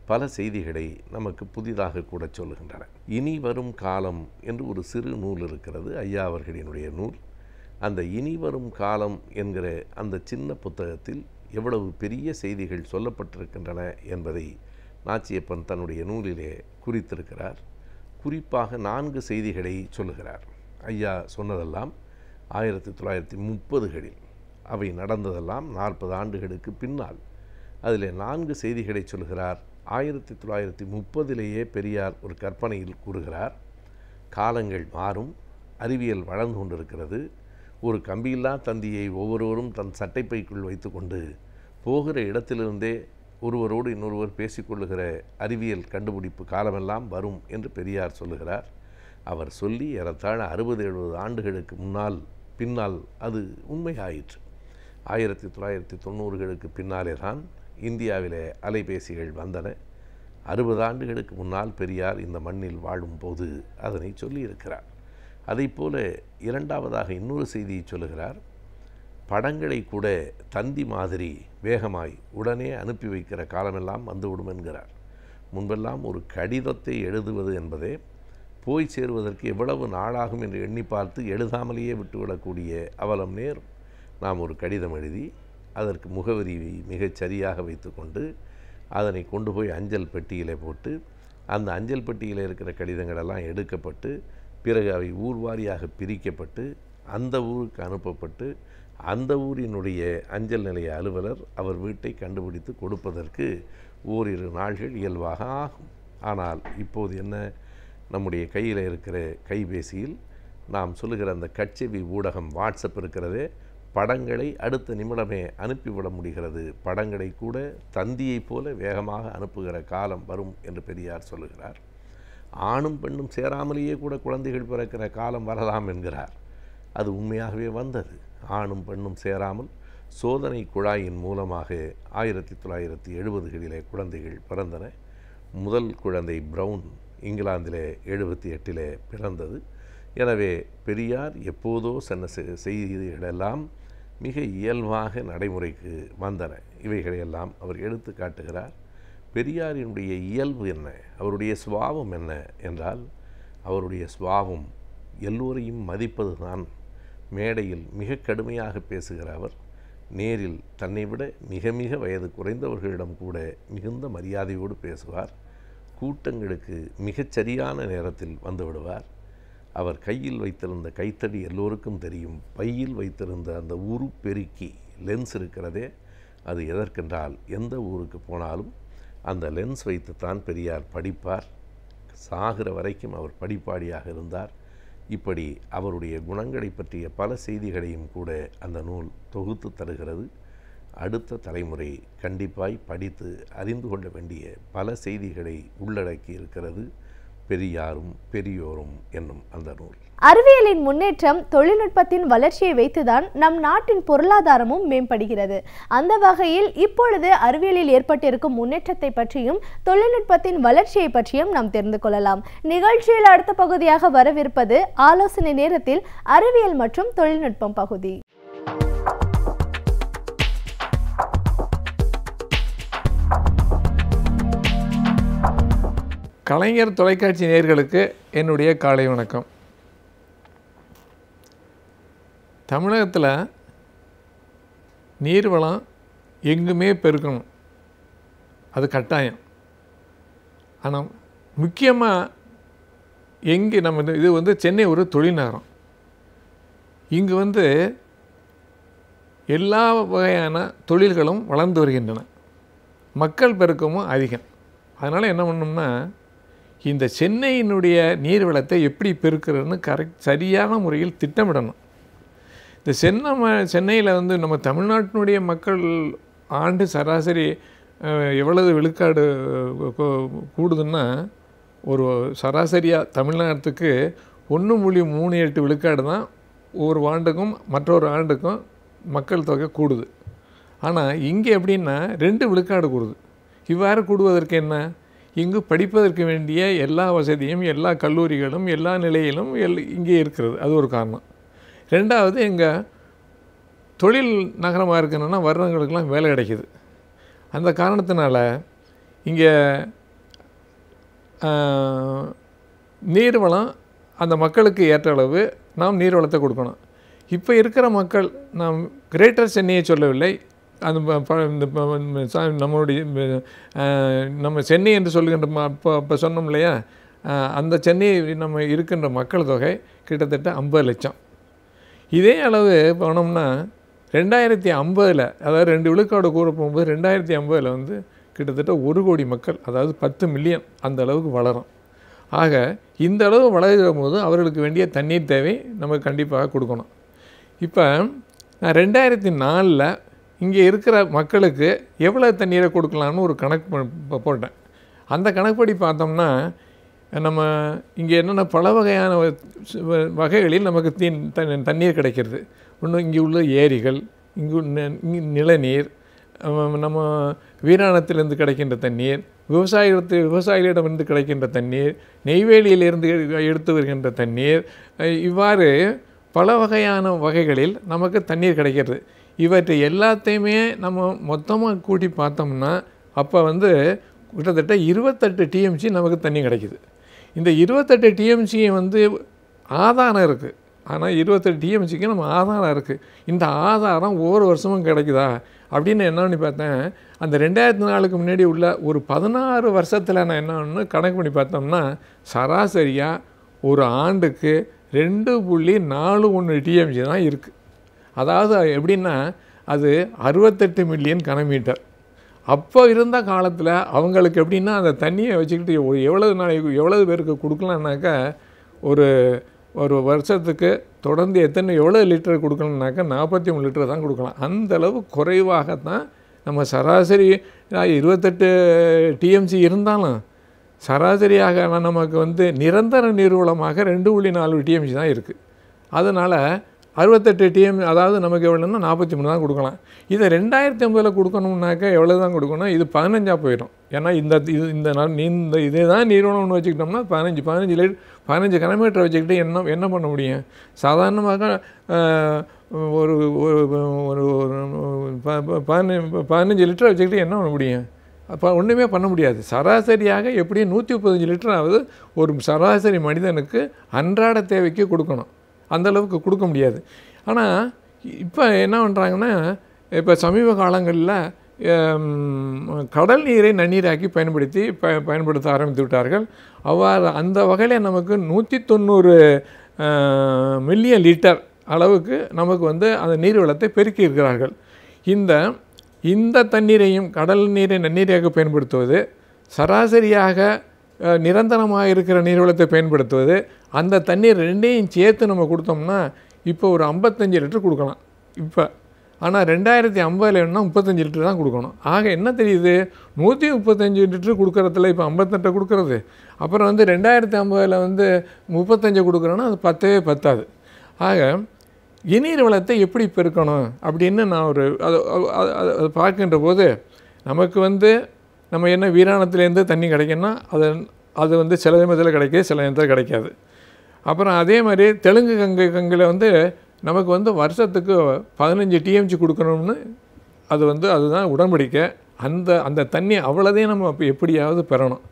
பல செய்திகளை நமக்கு புதிதாக கூட சொல்லுகின்றன. இனி வரும் காலம் என்று ஒரு சிறு நூல் இருக்கிறது, ஐயா அவர்களினுடைய நூல். அந்த இனி வரும் காலம் என்கிற அந்த சின்ன புத்தகத்தில் எவ்வளவு பெரிய செய்திகள் சொல்லப்பட்டிருக்கின்றன என்பதை நாச்சியப்பன் தன்னுடைய நூலிலே குறித்திருக்கிறார். குறிப்பாக 4 செய்திகளை சொல்லுகிறார். ஐயா சொன்னதெல்லாம் 1930களில், அவை நடந்ததெல்லாம் 40 ஆண்டுகளுக்கு பின்னால். அதில் 4 செய்திகளை சொல்கிறார். 1930லேயே பெரியார் ஒரு கற்பனையில் கூறுகிறார். காலங்கள் மாறும், அறிவியல் வளர்ந்து கொண்டிருக்கிறது, ஒரு கம்பியில்லா தந்தியை ஒவ்வொருவரும் தன் சட்டைப்பைக்குள் வைத்து கொண்டு போகிற இடத்திலிருந்தே ஒருவரோடு இன்னொருவர் பேசிக்கொள்ளுகிற அறிவியல் கண்டுபிடிப்பு காலமெல்லாம் வரும் என்று பெரியார் சொல்லுகிறார். அவர் சொல்லி ஏறத்தாழ 60-70 ஆண்டுகளுக்கு பின்னால் அது உண்மையாயிற்று. 1990களுக்கு பின்னாலே தான் இந்தியாவிலே அலைபேசிகள் வந்தன. 60 ஆண்டுகளுக்கு முன்னால் பெரியார் இந்த மண்ணில் வாழும்போது அதனை சொல்லியிருக்கிறார். அதைப்போல இரண்டாவதாக இன்னொரு செய்தியை சொல்லுகிறார். படங்களை கூட தந்தி மாதிரி வேகமாய் உடனே அனுப்பி வைக்கிற காலமெல்லாம் வந்துவிடும் என்கிறார். முன்பெல்லாம் ஒரு கடிதத்தை எழுதுவது என்பதே போய் சேருவதற்கு எவ்வளவு நாளாகும் என்று எண்ணி பார்த்து எழுதாமலேயே விட்டுவிடக்கூடிய அவலம் நேரும். நாம் ஒரு கடிதம் எழுதி அதற்கு முகவரி மிகச் சரியாக வைத்து கொண்டு அதனை கொண்டு போய் அஞ்சல் பெட்டியிலே போட்டு அந்த அஞ்சல் பெட்டியில் இருக்கிற கடிதங்களெல்லாம் எடுக்கப்பட்டு பிறகு அவை ஊர் வாரியாக பிரிக்கப்பட்டு அந்த ஊருக்கு அனுப்பப்பட்டு அந்த ஊரினுடைய அஞ்சல் நிலைய அலுவலர் அவர் வீட்டை கண்டுபிடித்து கொடுப்பதற்கு ஓரிரு நாள்கள் இயல்பாக ஆகும். ஆனால் இப்போது என்ன, நம்முடைய கையில் இருக்கிற கைபேசியில் நாம் சொல்லுகிற அந்த கட்செவி ஊடகம் வாட்ஸ்அப் இருக்கிறதே, படங்களை அடுத்த நிமிடமே அனுப்பிவிட முடிகிறது. படங்களை கூட தந்தியைப் போல வேகமாக அனுப்புகிற காலம் வரும் என்று பெரியார் சொல்லுகிறார். ஆணும் பெண்ணும் சேராமலேயே கூட குழந்தைகள் பிறக்கிற காலம் வரலாம் என்கிறார். அது உண்மையாகவே வந்தது. ஆணும் பெண்ணும் சேராமல் சோதனை குழாயின் மூலமாக 1970களிலே குழந்தைகள் பிறந்தன. முதல் குழந்தை பிரவுன் இங்கிலாந்திலே 78 பிறந்தது. எனவே பெரியார் எப்போதோ சொன்ன செய்திகளெல்லாம் மிக இயல்பாக நடைமுறைக்கு வந்தன. இவைகளையெல்லாம் அவர் எடுத்து காட்டுகிறார். பெரியாரினுடைய இயல்பு என்ன, அவருடைய சுபாவம் என்ன என்றால், அவருடைய சுபாவம் எல்லோரையும் மதிப்பது தான். மேடையில் மிக கடுமையாக பேசுகிற அவர் நேரில் தன்னை விட மிக மிக வயது குறைந்தவர்களிடம் கூட மிகுந்த மரியாதையோடு பேசுவார். கூட்டங்களுக்கு மிகச்சரியான நேரத்தில் வந்துவிடுவார். அவர் கையில் வைத்திருந்த கைத்தடி எல்லோருக்கும் தெரியும். பையில் வைத்திருந்த அந்த உருப்பெருக்கி லென்ஸ் இருக்கிறதே, அது எதற்கென்றால் எந்த ஊருக்கு போனாலும் அந்த லென்ஸ் வைத்துத்தான் பெரியார் படிப்பார். சாகிற வரைக்கும் அவர் படிப்பாடியாக இருந்தார். இப்படி அவருடைய குணங்களை பற்றிய பல செய்திகளையும் கூட அந்த நூல் தொகுத்து தருகிறது. அடுத்த தலைமுறை கண்டிப்பாய் படித்து அறிந்து கொள்ள வேண்டிய பல செய்திகளை உள்ளடக்கி இருக்கிறது பெரியாரும் பெரியோரும் என்னும் அந்த நூல். அறிவியலின் முன்னேற்றம் தொழில்நுட்பத்தின் வளர்ச்சியை வைத்துதான் நம் நாட்டின் பொருளாதாரமும் மேம்படுகிறது. அந்த வகையில் இப்பொழுது அறிவியலில் ஏற்பட்டிருக்கும் முன்னேற்றத்தை பற்றியும் தொழில்நுட்பத்தின் வளர்ச்சியை பற்றியும் நாம் தெரிந்து கொள்ளலாம். நிகழ்ச்சியில் அடுத்த பகுதியாக வரவிருப்பது ஆலோசனை நேரத்தில் அறிவியல் மற்றும் தொழில்நுட்பம் பகுதி. கலைஞர் தொலைக்காட்சி நேயர்களுக்கு என்னுடைய காலை வணக்கம். தமிழகத்தில் நீர்வளம் எங்குமே பெருக்கணும், அது கட்டாயம். ஆனால் முக்கியமாக எங்கே நம்ம இது சென்னை ஒரு தொழில் நகரம். இங்கு எல்லா வகையான தொழில்களும் வளர்ந்து வருகின்றன. மக்கள் பெருக்கமும் அதிகம். அதனால் என்ன பண்ணோம்னா, இந்த சென்னையினுடைய நீர்வளத்தை எப்படி பெருக்கிறதுன்னு சரியான முறையில் திட்டமிடணும். இந்த சென்னையில் நம்ம தமிழ்நாட்டினுடைய மக்கள் ஆண்டு சராசரி எவ்வளவு விழுக்காடு கூடுதுன்னா, ஒரு சராசரியாக தமிழ்நாட்டுக்கு 1.38 விழுக்காடு தான் ஒரு ஆண்டுக்கும் மற்றொரு ஆண்டுக்கும் மக்கள் தொகை கூடுது. ஆனால் இங்கே எப்படின்னா 2 விழுக்காடு கூடுது. இவ்வாறு கூடுவதற்கு என்ன, இங்கு படிப்பதற்கு வேண்டிய எல்லா வசதியும் எல்லா கல்லூரிகளும் எல்லா நிலையிலும் இங்கே இருக்கிறது. அது ஒரு காரணம். ரெண்டாவது, எங்கள் தொழில் நகரமாக இருக்கணும்னா வர்றவங்களுக்கெல்லாம் வேலை கிடைக்கிது. அந்த காரணத்தினால இங்கே நீர்வளம் அந்த மக்களுக்கு ஏற்ற அளவு நாம் நீர்வளத்தை கொடுக்கணும். இப்போ இருக்கிற மக்கள், நாம் கிரேட்டர் சென்னையை சொல்லவில்லை, அந்த நம்மளுடைய நம்ம சென்னை என்று சொல்லுகின்ற இப்போ சொன்னோம் இல்லையா, அந்த சென்னை நம்ம இருக்கின்ற மக்கள் தொகை கிட்டத்தட்ட 50 லட்சம். இதே அளவு போனோம்னா 2050, அதாவது 2 விழுக்காடு கூற போகும்போது 2050 கிட்டத்தட்ட 1 கோடி மக்கள், அதாவது 10 மில்லியன் அந்த அளவுக்கு வளரும். ஆக இந்த அளவு வளர்கிற போது அவர்களுக்கு வேண்டிய தண்ணீர் தேவை நம்ம கண்டிப்பாக கொடுக்கணும். இப்போ நான் 2004 இங்கே இருக்கிற மக்களுக்கு எவ்வளோ தண்ணீரை கொடுக்கலான்னு ஒரு கணக்கு போட்டேன். அந்த கணக்குப்படி பார்த்தோம்னா, நம்ம இங்கே என்னென்ன பல வகையான வகைகளில் நமக்கு தண்ணீர் கிடைக்கிறது. ஒன்று இங்கே உள்ள ஏரிகள், இங்கு நிலநீர், நம்ம வீராணத்திலிருந்து கிடைக்கின்ற தண்ணீர், விவசாயிகளிடமிருந்து கிடைக்கின்ற தண்ணீர், நெய்வேலியிலிருந்து எடுத்து வருகின்ற தண்ணீர், இவ்வாறு பல வகையான வகைகளில் நமக்கு தண்ணீர் கிடைக்கிறது. இவற்றை எல்லாத்தையுமே நம்ம மொத்தமாக கூட்டி பார்த்தோம்னா அப்போ கிட்டத்தட்ட 28 டிஎம்சி நமக்கு தண்ணி கிடைக்கிது. இந்த 28 டிஎம்சி ஆதாரம் இருக்குது. ஆனால் 28 டிஎம்சிக்கு நம்ம ஆதாரம் இருக்குது. இந்த ஆதாரம் ஒவ்வொரு வருஷமும் கிடைக்குதா அப்படின்னு என்ன பண்ணி பார்த்தேன். அந்த 2004க்கு முன்னாடி உள்ள ஒரு 16 வருஷத்தில் நான் என்ன கணக்கு பண்ணி பார்த்தோம்னா, சராசரியாக ஒரு ஆண்டுக்கு 2.41 டிஎம்சி தான் இருக்குது. அதாவது எப்படின்னா அது 68 மில்லியன் கனமீட்டர். அப்போ இருந்த காலத்தில் அவங்களுக்கு எப்படின்னா அந்த தண்ணியை வச்சுக்கிட்டு எவ்வளவு பேருக்கு கொடுக்கலான்னாக்கா ஒரு ஒரு வருஷத்துக்கு தொடர்ந்து எவ்வளோ லிட்டர் கொடுக்கணுன்னாக்கா 43 லிட்டர் தான் கொடுக்கலாம். அந்தளவு குறைவாகத்தான் நம்ம சராசரி 28 டிஎம்சி இருந்தாலும் சராசரியாக நமக்கு நிரந்தர நீர்வளமாக 2.4 டிஎம்சி தான் இருக்குது. அதனால் 68 டிஎம் அதாவது நமக்கு எவ்வளோன்னா 43 தான் கொடுக்கலாம். இதை 2050 கொடுக்கணும்னாக்கா எவ்வளோ தான் கொடுக்கணும்? இது 15 போயிடும். ஏன்னா இந்த இதே தான் நீர்வளம்னு வச்சுக்கிட்டோம்னா 15 கனமீட்டர் வச்சுக்கிட்டு என்ன பண்ண முடியும்? சாதாரணமாக ஒரு 15 லிட்டர் வச்சுக்கிட்டு என்ன பண்ண முடியும்? அப்போ ஒன்றுமே பண்ண முடியாது. சராசரியாக எப்படியும் 135 லிட்டராவது ஒரு சராசரி மனிதனுக்கு அன்றாட தேவைக்கு கொடுக்கணும். அந்தளவுக்கு கொடுக்க முடியாது. ஆனால் இப்போ என்ன பண்ணுறாங்கன்னா, இப்போ சமீப காலங்களில் கடல் நீரை நன்னீராக்கி பயன்படுத்த ஆரம்பித்து விட்டார்கள். அவ்வாறு அந்த வகையில் நமக்கு 190 மில்லியன் லிட்டர் அளவுக்கு நமக்கு அந்த நீர்வளத்தை பெருக்கி இருக்கிறார்கள். இந்த தண்ணீரையும் கடல் நீரை நன்னீராக பயன்படுத்துவது, சராசரியாக நிரந்தரமாக இருக்கிற நீர்வளத்தை பயன்படுத்துவது, அந்த தண்ணீர் ரெண்டையும் சேர்த்து நம்ம கொடுத்தோம்னா இப்போ ஒரு 55 லிட்டர் கொடுக்கலாம் இப்போ. ஆனால் 2050 வேணும்னா 35 லிட்டர் தான் கொடுக்கணும். ஆக என்ன தெரியுது? 135 லிட்டர் கொடுக்குறதுல இப்போ 58 கொடுக்குறது, அப்புறம் 2050 35 கொடுக்குறோன்னா அது பத்தாது. ஆக நீர் வளத்தை எப்படி பெருக்கணும் அப்படின்னு நான் அதை பார்க்கின்ற போது நமக்கு நம்ம என்ன வீராணத்துலேருந்து தண்ணி கிடைக்குன்னா அது சில நேரத்தில் கிடைக்கிது, சில நேரத்தில் கிடைக்காது. அப்புறம் அதே மாதிரி தெலுங்கு கங்கையில் நமக்கு வருஷத்துக்கு 15 டிஎம்சி கொடுக்கணும்னு அதுதான் உடன்படிக்கை. அந்த தண்ணி அவ்வளோதையும் நம்ம அப்போ எப்படியாவது பெறணும்.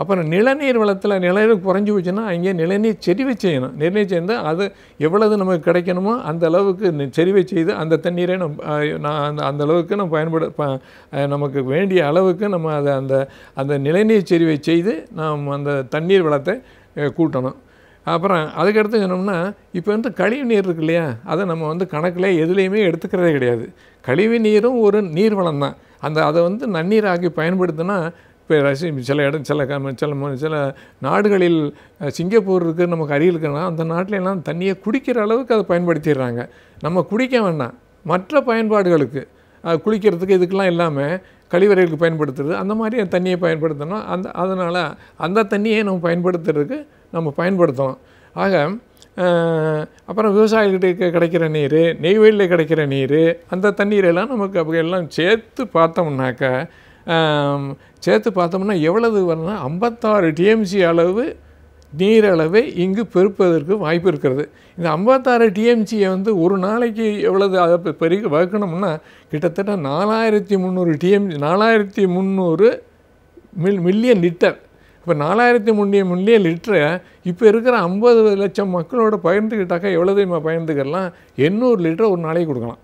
அப்புறம் நிலநீர் வளத்தில் நிலநீர் குறைஞ்சி போச்சுன்னா அங்கே நிலநீர் செறிவை செய்யணும். நிலநீர் செய்து அது எவ்வளவு நமக்கு கிடைக்கணுமோ அந்த அளவுக்கு செறிவை செய்து அந்த தண்ணீரை அந்த அளவுக்கு நம்ம நமக்கு வேண்டிய அளவுக்கு நம்ம அந்த நிலநீர் செறிவை செய்து நாம் அந்த தண்ணீர் வளத்தை கூட்டணும். அப்புறம் அதுக்கடுத்து சொன்னோம்னா இப்போ கழிவு நீர் இருக்கு இல்லையா, அதை நம்ம கணக்கில் எதுலேயுமே எடுத்துக்கிறதே கிடையாது. கழிவு நீரும் ஒரு நீர் வளம் தான். அதை நன்னீராக்கி பயன்படுத்தினா இப்போ சில நாடுகளில் சிங்கப்பூர் இருக்குது, நமக்கு அருகில் இருக்குன்னா அந்த நாட்டிலெல்லாம் தண்ணியை குடிக்கிற அளவுக்கு அதை பயன்படுத்திடுறாங்க. நம்ம குடிக்க வேண்டாம், மற்ற பயன்பாடுகளுக்கு குளிக்கிறதுக்கு இதுக்கெல்லாம் இல்லாமல் கழிவறைகளுக்கு பயன்படுத்துறது, அந்த மாதிரி தண்ணியை பயன்படுத்தணும். அதனால் அந்த தண்ணியை நம்ம பயன்படுத்துறதுக்கு நம்ம பயன்படுத்தணும். ஆக அப்புறம் விவசாயிகிட்ட கிடைக்கிற நீர், நெய்வேலியில் கிடைக்கிற நீர், அந்த தண்ணீரெல்லாம் நமக்கு அப்படி எல்லாம் சேர்த்து பார்த்தோம்னா எவ்வளவு வரணும்னா 56 டிஎம்சி அளவு நீரளவை இங்கு பெருப்பதற்கு வாய்ப்பு இருக்கிறது. இந்த 56 டிஎம்சியை ஒரு நாளைக்கு எவ்வளவு அதை பெருக்கி வகுக்கணும்னா கிட்டத்தட்ட 4300 மில்லியன் லிட்டர். இப்போ 4300 மில்லியன் லிட்டரை இப்போ இருக்கிற 50 லட்சம் மக்களோட பகிர்ந்துக்கிட்டாக்கா எவ்வளோதையுமா பகிர்ந்துக்கலாம்? 800 லிட்டர் ஒரு நாளைக்கு கொடுக்கலாம்.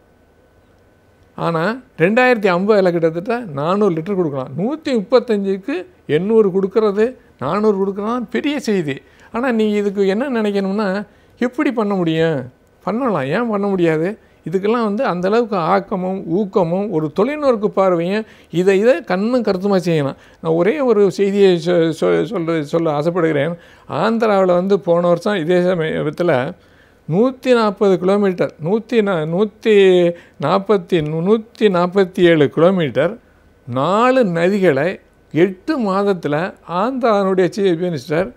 ஆனால் 2050 கிட்டத்தட்ட 400 லிட்டர் கொடுக்கலாம். 135க்கு 800 கொடுக்கறது, 400 கொடுக்குறது பெரிய செய்தி. ஆனால் நீங்கள் இதுக்கு என்ன நினைக்கணும்னா, எப்படி பண்ண முடியும்? பண்ணலாம், ஏன் பண்ண முடியாது? இதுக்கெல்லாம் அந்தளவுக்கு ஆக்கமும் ஊக்கமும் ஒரு தொலைநோக்கு பார்வையும் இதை கண்ணும் கருத்துமாக செய்யலாம். நான் ஒரே ஒரு செய்தியை சொல்ல ஆசைப்படுகிறேன். ஆந்திராவில் போன வருஷம் இதே சமயத்தில் 140 கிலோமீட்டர் 147 கிலோமீட்டர் 4 நதிகளை 8 மாதத்தில் ஆந்திராவுடைய சீஃப் மினிஸ்டர்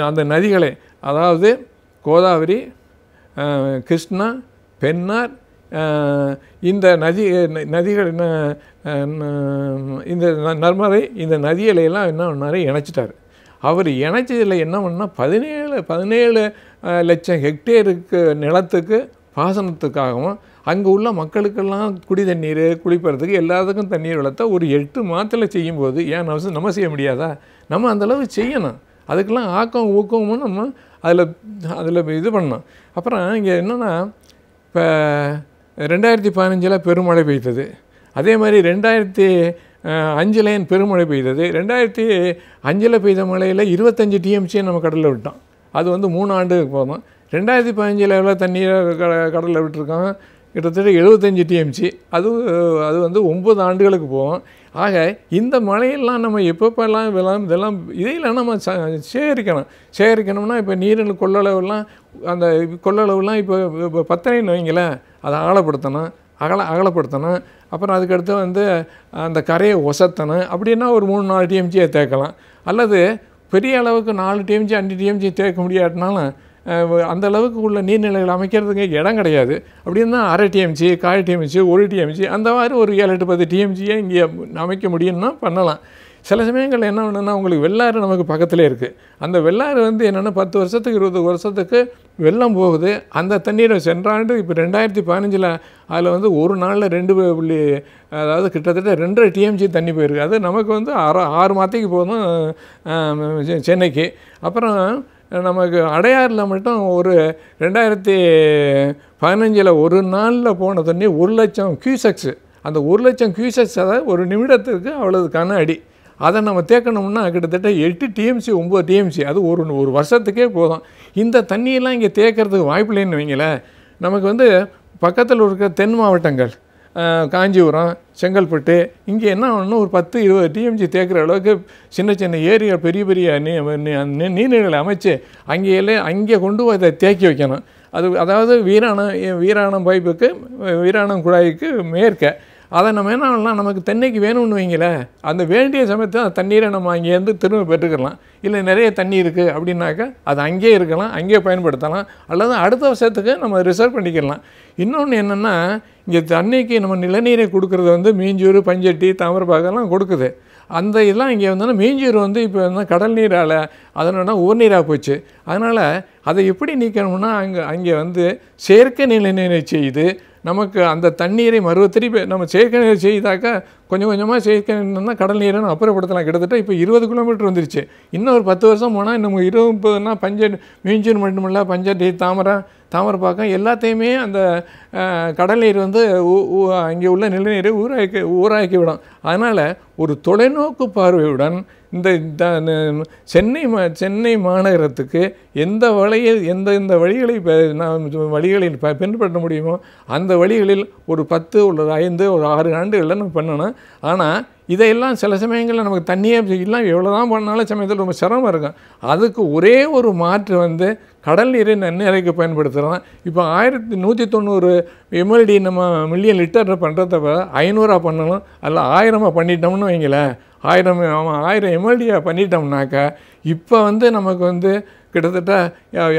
அந்த நதிகளை, அதாவது கோதாவரி, கிருஷ்ணா, பெண்ணார், இந்த நதிகள் இந்த நர்மதை, இந்த நதிகளையெல்லாம் என்ன பண்ணார்? இணைச்சிட்டார். அவர் இணைச்சதில் என்ன பண்ணால் 17 லட்சம் ஹெக்டேருக்கு நிலத்துக்கு பாசனத்துக்காகவும் அங்கே உள்ள மக்களுக்கெல்லாம் குடி தண்ணீர், குளிப்பறதுக்கு எல்லாத்துக்கும் தண்ணீர் வளர்த்தா ஒரு 8 மாதத்தில் செய்யும்போது ஏன் நம்ம செய்ய முடியாதா? நம்ம அந்தளவு செய்யணும். அதுக்கெல்லாம் ஆக்கம் ஊக்கமும் நம்ம அதில் இது பண்ணணும். அப்புறம் இங்கே என்னென்னா, இப்போ 2015 பெருமழை பெய்தது, அதே மாதிரி 2005 பெருமழை பெய்தது. 2005 பெய்த மழையில் 25 டிஎம்சியை நம்ம கடலில் விட்டோம். அது 3 ஆண்டுக்கு போதும். 2015 எவ்வளோ தண்ணீரை கடலில் விட்டுருக்கோம், கிட்டத்தட்ட 75 டிஎம்சி. அது வந்து 9 ஆண்டுகளுக்கு போகும். ஆக இந்த மழையெல்லாம் நம்ம எப்பப்பெல்லாம் இதெல்லாம் இதையெல்லாம் நம்ம சேகரிக்கணும்னா இப்போ நீரில் கொள்ளளவுலாம் அந்த கொள்ளளவுலாம் இப்போ பத்தனைன்னு வைங்களேன், அதை ஆழப்படுத்தணும், அகலப்படுத்தணும். அப்புறம் அதுக்கடுத்து வந்து அந்த கரையை ஒசத்தணும். அப்படின்னா ஒரு 3-4 டிஎம்சியை தேக்கலாம். அல்லது பெரிய அளவுக்கு 4 டிஎம்சி 5 டிஎம்சி தேக்க முடியாட்டினாலும் அந்த அளவுக்கு உள்ள நீர்நிலைகள் அமைக்கிறதுக்கு இடம் கிடையாது. அப்படின்னா 1/2 டிஎம்சி, 1/4 டிஎம்சி, 1 டிஎம்சி, அந்த மாதிரி ஒரு 7-8-10 டிஎம்சியை இங்கே அமைக்க முடியும்னா பண்ணலாம். சில சமயங்கள் என்ன ஒன்றுன்னா, உங்களுக்கு வெள்ளாறு நமக்கு பக்கத்திலே இருக்குது. அந்த வெள்ளாறு வந்து என்னென்னா 10 வருஷத்துக்கு 20 வருஷத்துக்கு வெள்ளம் போகுது. அந்த தண்ணீரை சென்ற ஆண்டு இப்போ 2015 அதில் வந்து ஒரு நாளில் 2 அதாவது கிட்டத்தட்ட 2.5 டிஎம்சி தண்ணி போயிருக்கு. அது நமக்கு வந்து 6 மாதத்துக்கு போதும் சென்னைக்கு. அப்புறம் நமக்கு அடையாறில் மட்டும் ஒரு 2015 ஒரு நாளில் போன தண்ணி 1,00,000 கியூசெக்ஸு. அந்த 1,00,000 கியூசெக்ஸ் அதாவது ஒரு நிமிடத்துக்கு அவ்வளவு கன அடி. அதை நம்ம தேக்கணும்னா கிட்டத்தட்ட 8 டிஎம்சி 9 டிஎம்சி, அது ஒரு வருஷத்துக்கே போதும். இந்த தண்ணியெல்லாம் இங்கே தேக்கிறதுக்கு வாய்ப்பு இல்லைன்னு வைங்களேன். நமக்கு வந்து பக்கத்தில் இருக்கிற தென் மாவட்டங்கள் காஞ்சிபுரம், செங்கல்பட்டு, இங்கே என்ன ஆகணும்னா ஒரு 10-20 டிஎம்சி தேக்கிற அளவுக்கு சின்ன சின்ன ஏரிகள் பெரிய பெரிய நீர்நிலைகளை அமைச்சு அங்கே கொண்டு போய் அதை தேக்கி வைக்கணும். அதாவது வீராணம் பைப்புக்கு வீராணம் குழாய்க்கு மேற்க அதை நம்ம என்ன பண்ணலாம், நமக்கு தென்னைக்கு வேணும்னு வைங்களேன், அந்த வேண்டிய சமயத்தில் அந்த தண்ணீரை நம்ம அங்கேருந்து திரும்ப பெற்றுக்கலாம். இல்லை நிறைய தண்ணி இருக்குது அப்படின்னாக்கா அது அங்கேயே இருக்கலாம், அங்கேயே பயன்படுத்தலாம். அல்லது அடுத்த வருஷத்துக்கு நம்ம ரிசர்வ் பண்ணிக்கலாம். இன்னொன்று என்னென்னா, இங்கே தண்ணிக்கு நம்ம நிலநீரை கொடுக்குறது வந்து மீஞ்சூர், பஞ்சட்டி, தாமிரபாகெல்லாம் கொடுக்குது. அந்த இதெல்லாம் இங்கே வந்தோன்னா மீஞ்சூர் வந்து இப்போ வந்து கடல் நீரால் அதனோட உவர்நீராக போச்சு. அதனால் அதை எப்படி நீக்கணும்னா அங்கே வந்து செயற்கை நிலநீரை செய்து நமக்கு அந்த தண்ணீரை திருப்பி நம்ம செயற்கை நீர் செய்தாக்கா கொஞ்சம் கொஞ்சமாக செயற்கை நீர்னா கடல் நீரை அப்புறப்படுத்தலாம். கிட்டத்தட்ட இப்போ 20 கிலோமீட்டர் வந்துருச்சு. இன்னும் ஒரு 10 வருஷம் போனால் இன்னும் 20-30னா மீஞ்சூர் மட்டுமில்ல, பஞ்சட்டி, தாமரப்பாக்கம் எல்லாத்தையுமே அந்த கடல் நீர் வந்து அங்கே உள்ள நிலநீரை ஊராக்கி விடும். அதனால் ஒரு தொலைநோக்கு பார்வையுடன் இந்த சென்னை மாநகரத்துக்கு எந்த வழிகளை பின்பற்ற முடியுமோ அந்த வழிகளில் ஒரு 10, ஒரு 5, ஒரு 6 ஆண்டுகளில் நம்ம பண்ணணும். ஆனால் இதையெல்லாம் சில சமயங்களில் நமக்கு தண்ணியே எல்லாம் எவ்வளோ தான் பண்ணாலும் சமயத்தில் ரொம்ப சிரமம் இருக்கும். அதுக்கு ஒரே ஒரு மாற்று வந்து கடல் நீரை நன்னீரைக்கு பயன்படுத்துகிறோம். இப்போ 1190 எம்எல்டி நம்ம மில்லியன் லிட்டர் பண்ணுறத 500 பண்ணணும், அல்ல 1000 பண்ணிட்டோம்னு வைங்களேன். 1000 எம்எல்டியாக பண்ணிட்டோம்னாக்கா இப்போ வந்து நமக்கு வந்து கிட்டத்தட்ட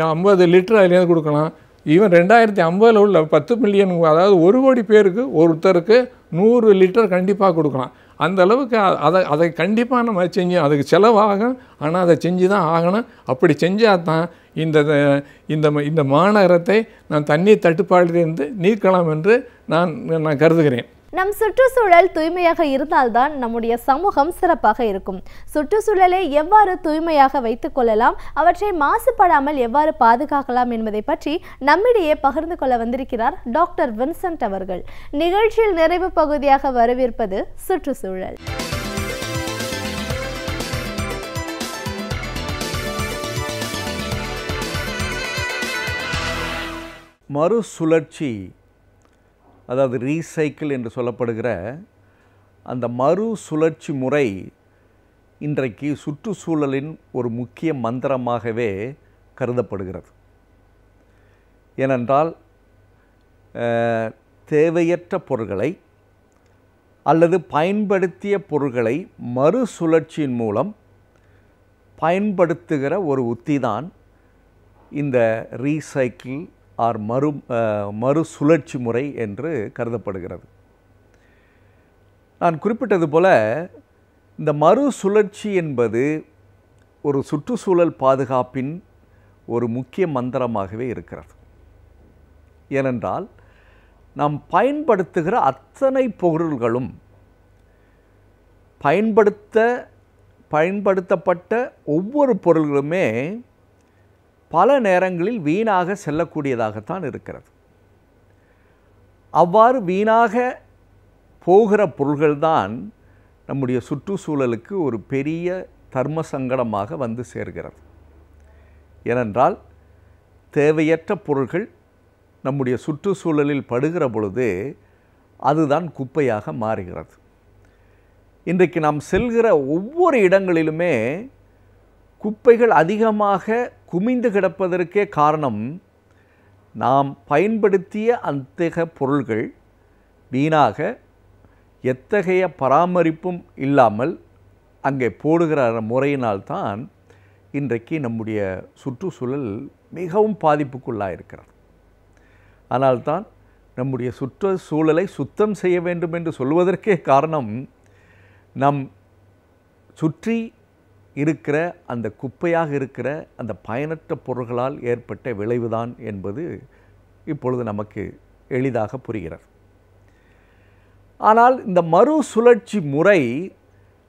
50 லிட்டர் அதுலேருந்து கொடுக்கலாம். ஈவன் 2050 உள்ள 10 மில்லியன், அதாவது 1 கோடி பேருக்கு ஒருத்தருக்கு 100 லிட்டர் கண்டிப்பாக கொடுக்கலாம். அந்த அளவுக்கு அதை கண்டிப்பாக நம்ம அதுக்கு செலவாகும். ஆனால் அதை செஞ்சு தான் ஆகணும். அப்படி செஞ்சால் தான் இந்த மாநகரத்தை நான் தண்ணீர் தட்டுப்பாட்டிலிருந்து நீக்கலாம் என்று நான் கருதுகிறேன். நம் சுற்றுச்சூழல் தூய்மையாக இருந்தால்தான் நம்முடைய சமூகம் சிறப்பாக இருக்கும். சுற்றுச்சூழலை எவ்வாறு தூய்மையாக வைத்துக் கொள்ளலாம், அவற்றை மாசுபடாமல் எவ்வாறு பாதுகாக்கலாம் என்பதை பற்றி நம்மிடையே பகிர்ந்து கொள்ள வந்திருக்கிறார் டாக்டர் வின்சென்ட் அவர்கள். நிகழ்ச்சியில் நிறைவு பகுதியாக வரவேற்பது சுற்றுச்சூழல். மறுசுழற்சி, அதாவது ரீசைக்கிள் என்று சொல்லப்படுகிற அந்த மறுசுழற்சி முறை இன்றைக்கு சுற்றுச்சூழலின் ஒரு முக்கிய மந்திரமாகவே கருதப்படுகிறது. ஏனென்றால் தேவையற்ற பொருட்களை அல்லது பயன்படுத்திய பொருட்களை மறுசுழற்சியின் மூலம் பயன்படுத்துகிற ஒரு உத்திதான் இந்த ரீசைக்கிள் ஆர் மறுசுழற்சி முறை என்று கருதப்படுகிறது. நான் குறிப்பிட்டது போல இந்த மறுசுழற்சி என்பது ஒரு சுற்றுச்சூழல் பாதுகாப்பின் ஒரு முக்கிய மந்திரமாகவே இருக்கிறது. ஏனென்றால் நாம் பயன்படுத்துகிற அத்தனை பொருள்களும் பயன்படுத்தப்பட்ட ஒவ்வொரு பொருள்களுமே பல நேரங்களில் வீணாக செல்லக்கூடியதாகத்தான் இருக்கிறது. அவ்வாறு வீணாக போகிற பொருள்கள்தான் நம்முடைய சுற்றுச்சூழலுக்கு ஒரு பெரிய தர்ம சங்கடமாக வந்து சேர்கிறது. ஏனென்றால் தேவையற்ற பொருள்கள் நம்முடைய சுற்றுச்சூழலில் படுகிற பொழுது அதுதான் குப்பையாக மாறுகிறது. இன்றைக்கு நாம் செல்கிற ஒவ்வொரு இடங்களிலுமே குப்பைகள் அதிகமாக குமிந்து கிடப்பதற்கே காரணம் நாம் பயன்படுத்திய அத்தகைய பொருள்கள் வீணாக எத்தகைய பராமரிப்பும் இல்லாமல் அங்கே போடுகிற முறையினால்தான் இன்றைக்கு நம்முடைய சுற்றுச்சூழல் மிகவும் பாதிப்புக்குள்ளாயிருக்கிறது. ஆனால்தான் நம்முடைய சுற்றுச்சூழலை சுத்தம் செய்ய வேண்டும் என்று சொல்வதற்கே காரணம் நம் சுற்றி இருக்கிற அந்த குப்பையாக இருக்கிற அந்த பயனற்ற பொருள்களால் ஏற்பட்ட விளைவுதான் என்பது இப்பொழுது நமக்கு எளிதாக புரிகிறது. ஆனால் இந்த மறுசுழற்சி முறை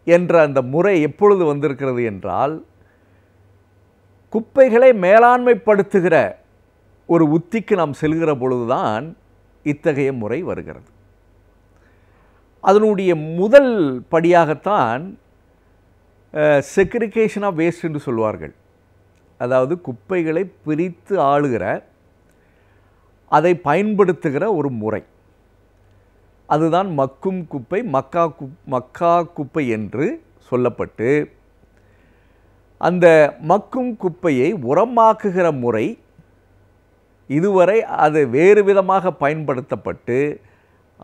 என்ற அந்த முறை எப்பொழுது வந்திருக்கிறது என்றால், குப்பைகளை மேலாண்மைப்படுத்துகிற ஒரு உத்திக்கு நாம் செல்கிற பொழுதுதான் இத்தகைய முறை வருகிறது. அதனுடைய முதல் படியாகத்தான் செக்ரிகேஷன் ஆஃப் வேஸ்ட் என்று சொல்வார்கள். அதாவது குப்பைகளை பிரித்து ஆளுகிற, அதை பயன்படுத்துகிற ஒரு முறை. அதுதான் மக்கும் குப்பை, மக்கா குப்பை என்று சொல்லப்பட்டு, அந்த மக்கும் குப்பையை உரமாக்குகிற முறை இதுவரை அது வேறு விதமாக பயன்படுத்தப்பட்டு,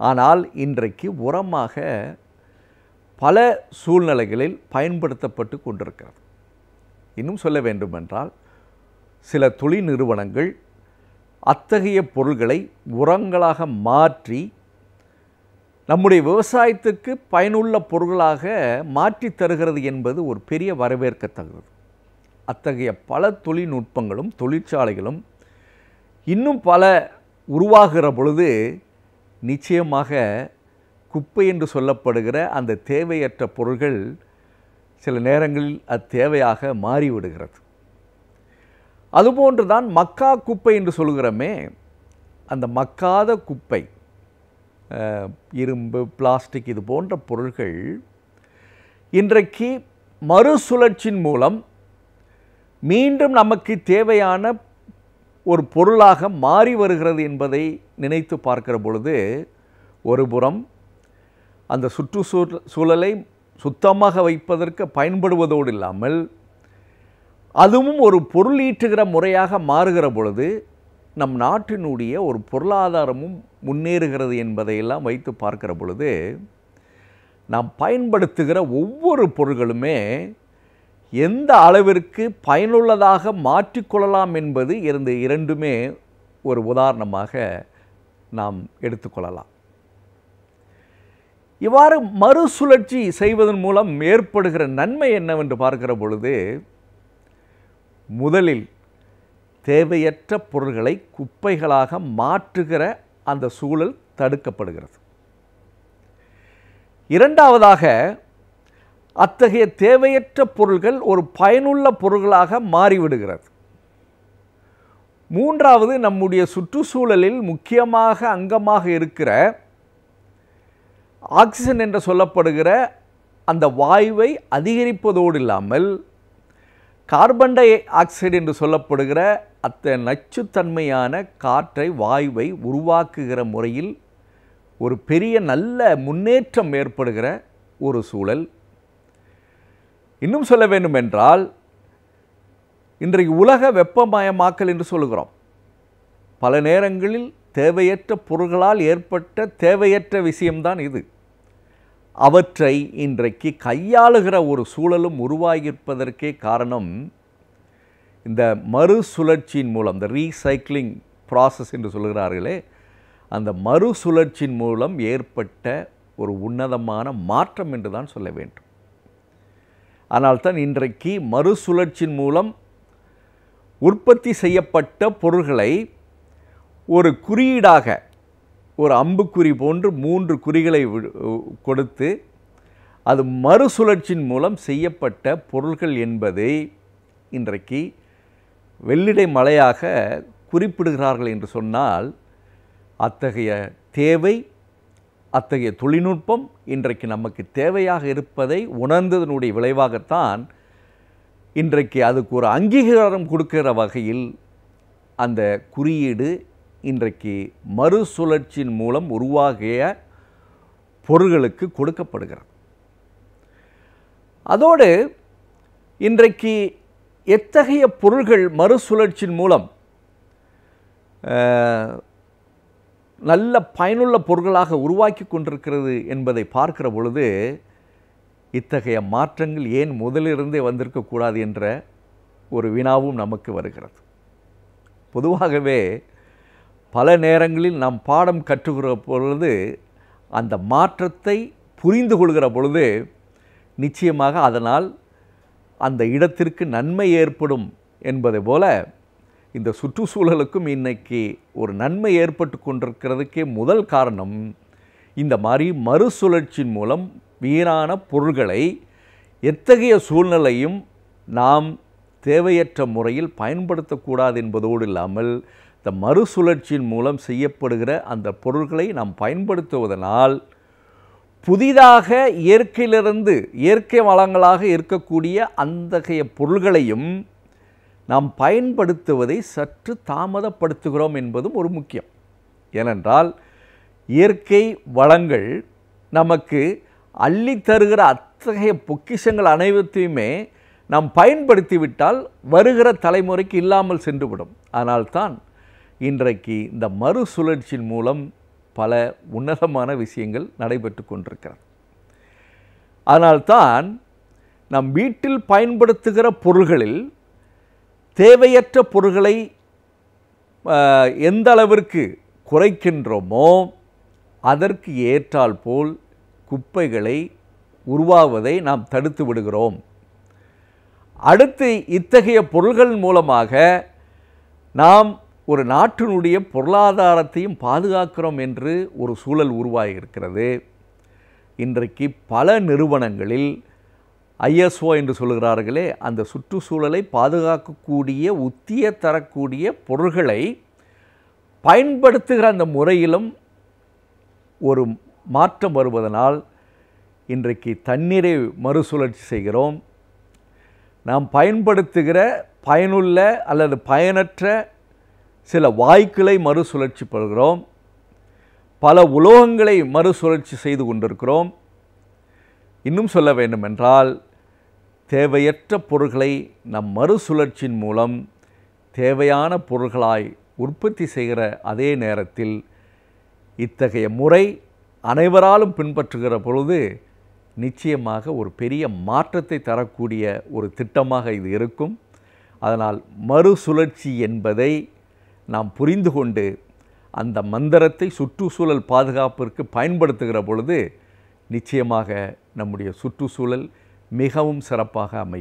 ஆனால் இன்றைக்கு உரமாக பல சூழ்நிலைகளில் பயன்படுத்தப்பட்டு கொண்டிருக்கிறது. இன்னும் சொல்ல வேண்டுமென்றால், சில தொழில் நிறுவனங்கள் அத்தகைய பொருள்களை உரங்களாக மாற்றி நம்முடைய விவசாயத்துக்கு பயனுள்ள பொருள்களாக மாற்றி தருகிறது என்பது ஒரு பெரிய வரவேற்கத்தக்கது. அத்தகைய பல தொழில்நுட்பங்களும் தொழிற்சாலைகளும் இன்னும் பல உருவாகிற பொழுது நிச்சயமாக குப்பை என்று சொல்லப்படுகிற அந்த தேவையற்ற பொருள்கள் சில நேரங்களில் அத்தேவையாக மாறிவிடுகிறது. அதுபோன்று தான் மக்கா குப்பை என்று சொல்கிறோமே, அந்த மக்காத குப்பை, இரும்பு, பிளாஸ்டிக் இது போன்ற பொருள்கள் இன்றைக்கு மறுசுழற்சியின் மூலம் மீண்டும் நமக்கு தேவையான ஒரு பொருளாக மாறி வருகிறது என்பதை நினைத்து பார்க்கிற பொழுது, ஒருபுறம் அந்த சுற்றுச்சூழலை சுத்தமாக வைப்பதற்கு பயன்படுவதோடு இல்லாமல் அதுவும் ஒரு பொருளீட்டுகிற முறையாக மாறுகிற பொழுது நம் நாட்டினுடைய ஒரு பொருளாதாரமும் முன்னேறுகிறது என்பதையெல்லாம் வைத்து பார்க்கிற பொழுது, நாம் பயன்படுத்துகிற ஒவ்வொரு பொருள்களுமே எந்த அளவிற்கு பயனுள்ளதாக மாற்றிக்கொள்ளலாம் என்பது இரண்டுமே ஒரு உதாரணமாக நாம் எடுத்துக்கொள்ளலாம். இவ்வாறு மறுசுழற்சி செய்வதன் மூலம் ஏற்படுகிற நன்மை என்னவென்று பார்க்கிற பொழுது, முதலில் தேவையற்ற பொருள்களை குப்பைகளாக மாற்றுகிற அந்த சூழல் தடுக்கப்படுகிறது. இரண்டாவதாக, அத்தகைய தேவையற்ற பொருள்கள் ஒரு பயனுள்ள பொருள்களாக மாறிவிடுகிறது. மூன்றாவது, நம்முடைய சுற்றுச்சூழலில் முக்கியமாக அங்கமாக இருக்கிற ஆக்சிஜன் என்று சொல்லப்படுகிற அந்த வாயுவை அதிகரிப்பதோடு இல்லாமல் கார்பன் டை ஆக்சைடு என்று சொல்லப்படுகிற நச்சுத்தன்மையான காற்றை, வாயுவை உருவாக்குகிற முறையில் ஒரு பெரிய நல்ல முன்னேற்றம் ஏற்படுகிற ஒரு சூழல். இன்னும் சொல்ல வேண்டுமென்றால், இன்றைக்கு உலக வெப்பமயமாக்கல் என்று சொல்கிறோம். பல நேரங்களில் தேவையற்ற பொருள்களால் ஏற்பட்ட தேவையற்ற விஷயம்தான் இது. அவற்றை இன்றைக்கு கையாளுகிற ஒரு சூழலும் உருவாகியிருப்பதற்கே காரணம் இந்த மறுசுழற்சியின் மூலம், இந்த ரீசைக்ளிங் ப்ராசஸ் என்று சொல்கிறார்களே, அந்த மறுசுழற்சியின் மூலம் ஏற்பட்ட ஒரு உன்னதமான மாற்றம் என்று தான் சொல்ல வேண்டும். ஆனால்தான் இன்றைக்கு மறுசுழற்சியின் மூலம் உற்பத்தி செய்யப்பட்ட பொருள்களை ஒரு குறியீடாக, ஒரு அம்புக்குறி போன்று 3 குறிகளை கொடுத்து அது மறுசுழற்சியின் மூலம் செய்யப்பட்ட பொருள்கள் என்பதை இன்றைக்கு வெள்ளிடை மலையாக குறிப்பிடுகிறார்கள் என்று சொன்னால், அத்தகைய தேவை, அத்தகைய தொழில்நுட்பம் இன்றைக்கு நமக்கு தேவையாக இருப்பதை உணர்ந்ததனுடைய விளைவாகத்தான் இன்றைக்கு அதுக்கு ஒரு அங்கீகாரம் கொடுக்கிற வகையில் அந்த குறியீடு இன்றைக்கு மறுசுழற்சியின் மூலம் உருவாகிய பொருள்களுக்கு கொடுக்கப்படுகிறது. அதோடு இன்றைக்கு எத்தகைய பொருள்கள் மறுசுழற்சியின் மூலம் நல்ல பயனுள்ள பொருள்களாக உருவாக்கி கொண்டிருக்கிறது என்பதை பார்க்கிற பொழுது இத்தகைய மாற்றங்கள் ஏன் முதலிருந்தே வந்திருக்கக்கூடாது என்ற ஒரு வினாவும் நமக்கு வருகிறது. பொதுவாகவே பல நேரங்களில் நாம் பாடம் கற்றுக்கிற பொழுது அந்த மாற்றத்தை புரிந்து கொள்கிற பொழுது நிச்சயமாக அதனால் அந்த இடத்திற்கு நன்மை ஏற்படும் என்பதை போல இந்த சுற்றுச்சூழலுக்கும் இன்னைக்கு ஒரு நன்மை ஏற்பட்டு கொண்டிருக்கிறதுக்கே முதல் காரணம் இந்த மாதிரி மறுசுழற்சியின் மூலம் வீணான பொருள்களை எத்தகைய சூழ்நிலையும் நாம் தேவையற்ற முறையில் பயன்படுத்தக்கூடாது என்பதோடு இல்லாமல் இந்த மறுசுழற்சியின் மூலம் செய்யப்படுகிற அந்த பொருள்களை நாம் பயன்படுத்துவதனால் புதிதாக இயற்கையிலிருந்து இயற்கை வளங்களாக இருக்கக்கூடிய அத்தகைய பொருள்களையும் நாம் பயன்படுத்துவதை சற்று தாமதப்படுத்துகிறோம் என்பதும் ஒரு முக்கியம். ஏனென்றால் இயற்கை வளங்கள் நமக்கு அள்ளி தருகிற அத்தகைய பொக்கிஷங்கள் அனைத்தையுமே நாம் பயன்படுத்திவிட்டால் வருகிற தலைமுறைக்கு இல்லாமல் சென்றுவிடும். அதனால்தான் இன்றைக்கு இந்த மறுசுழற்சியின் மூலம் பல உன்னதமான விஷயங்கள் நடைபெற்று கொண்டிருக்கிறது. அதனால்தான் நம் வீட்டில் பயன்படுத்துகிற பொருள்களில் தேவையற்ற பொருள்களை எந்த அளவிற்கு குறைக்கின்றோமோ அதற்கு ஏற்றால் போல் குப்பைகளை உருவாவதை நாம் தடுத்து விடுகிறோம். அடுத்து இத்தகைய பொருள்கள் மூலமாக நாம் ஒரு நாட்டினுடைய பொருளாதாரத்தையும் பாதுகாக்கிறோம் என்று ஒரு சூழல் உருவாகியிருக்கிறது. இன்றைக்கு பல நிறுவனங்களில் ISO என்று சொல்கிறார்களே அந்த சுற்றுச்சூழலை பாதுகாக்கக்கூடிய உத்திய தரக்கூடிய பொருள்களை பயன்படுத்துகிற அந்த முறையிலும் ஒரு மாற்றம் வருவதனால் இன்றைக்கு தண்ணீரை மறுசுழற்சி செய்கிறோம். நாம் பயன்படுத்துகிற பயனுள்ள அல்லது பயனற்ற சில வாயுக்களை மறுசுழற்சி பெறுகிறோம். பல உலோகங்களை மறுசுழற்சி செய்து கொண்டிருக்கிறோம். இன்னும் சொல்ல வேண்டுமென்றால் தேவையற்ற பொருள்களை நம் மறுசுழற்சியின் மூலம் தேவையான பொருள்களாய் உற்பத்தி செய்கிற அதே நேரத்தில் இத்தகைய முறை அனைவராலும் பின்பற்றுகிற பொழுது நிச்சயமாக ஒரு பெரிய மாற்றத்தை தரக்கூடிய ஒரு திட்டமாக இது இருக்கும். அதனால் மறுசுழற்சி என்பதை நாம் புரிந்து கொண்டு அந்த மந்திரத்தை சுற்றுச்சூழல் பாதுகாப்பிற்கு பயன்படுத்துகிற பொழுது நிச்சயமாக நம்முடைய சுற்றுச்சூழல் மிகவும் சிறப்பாக அமையும்.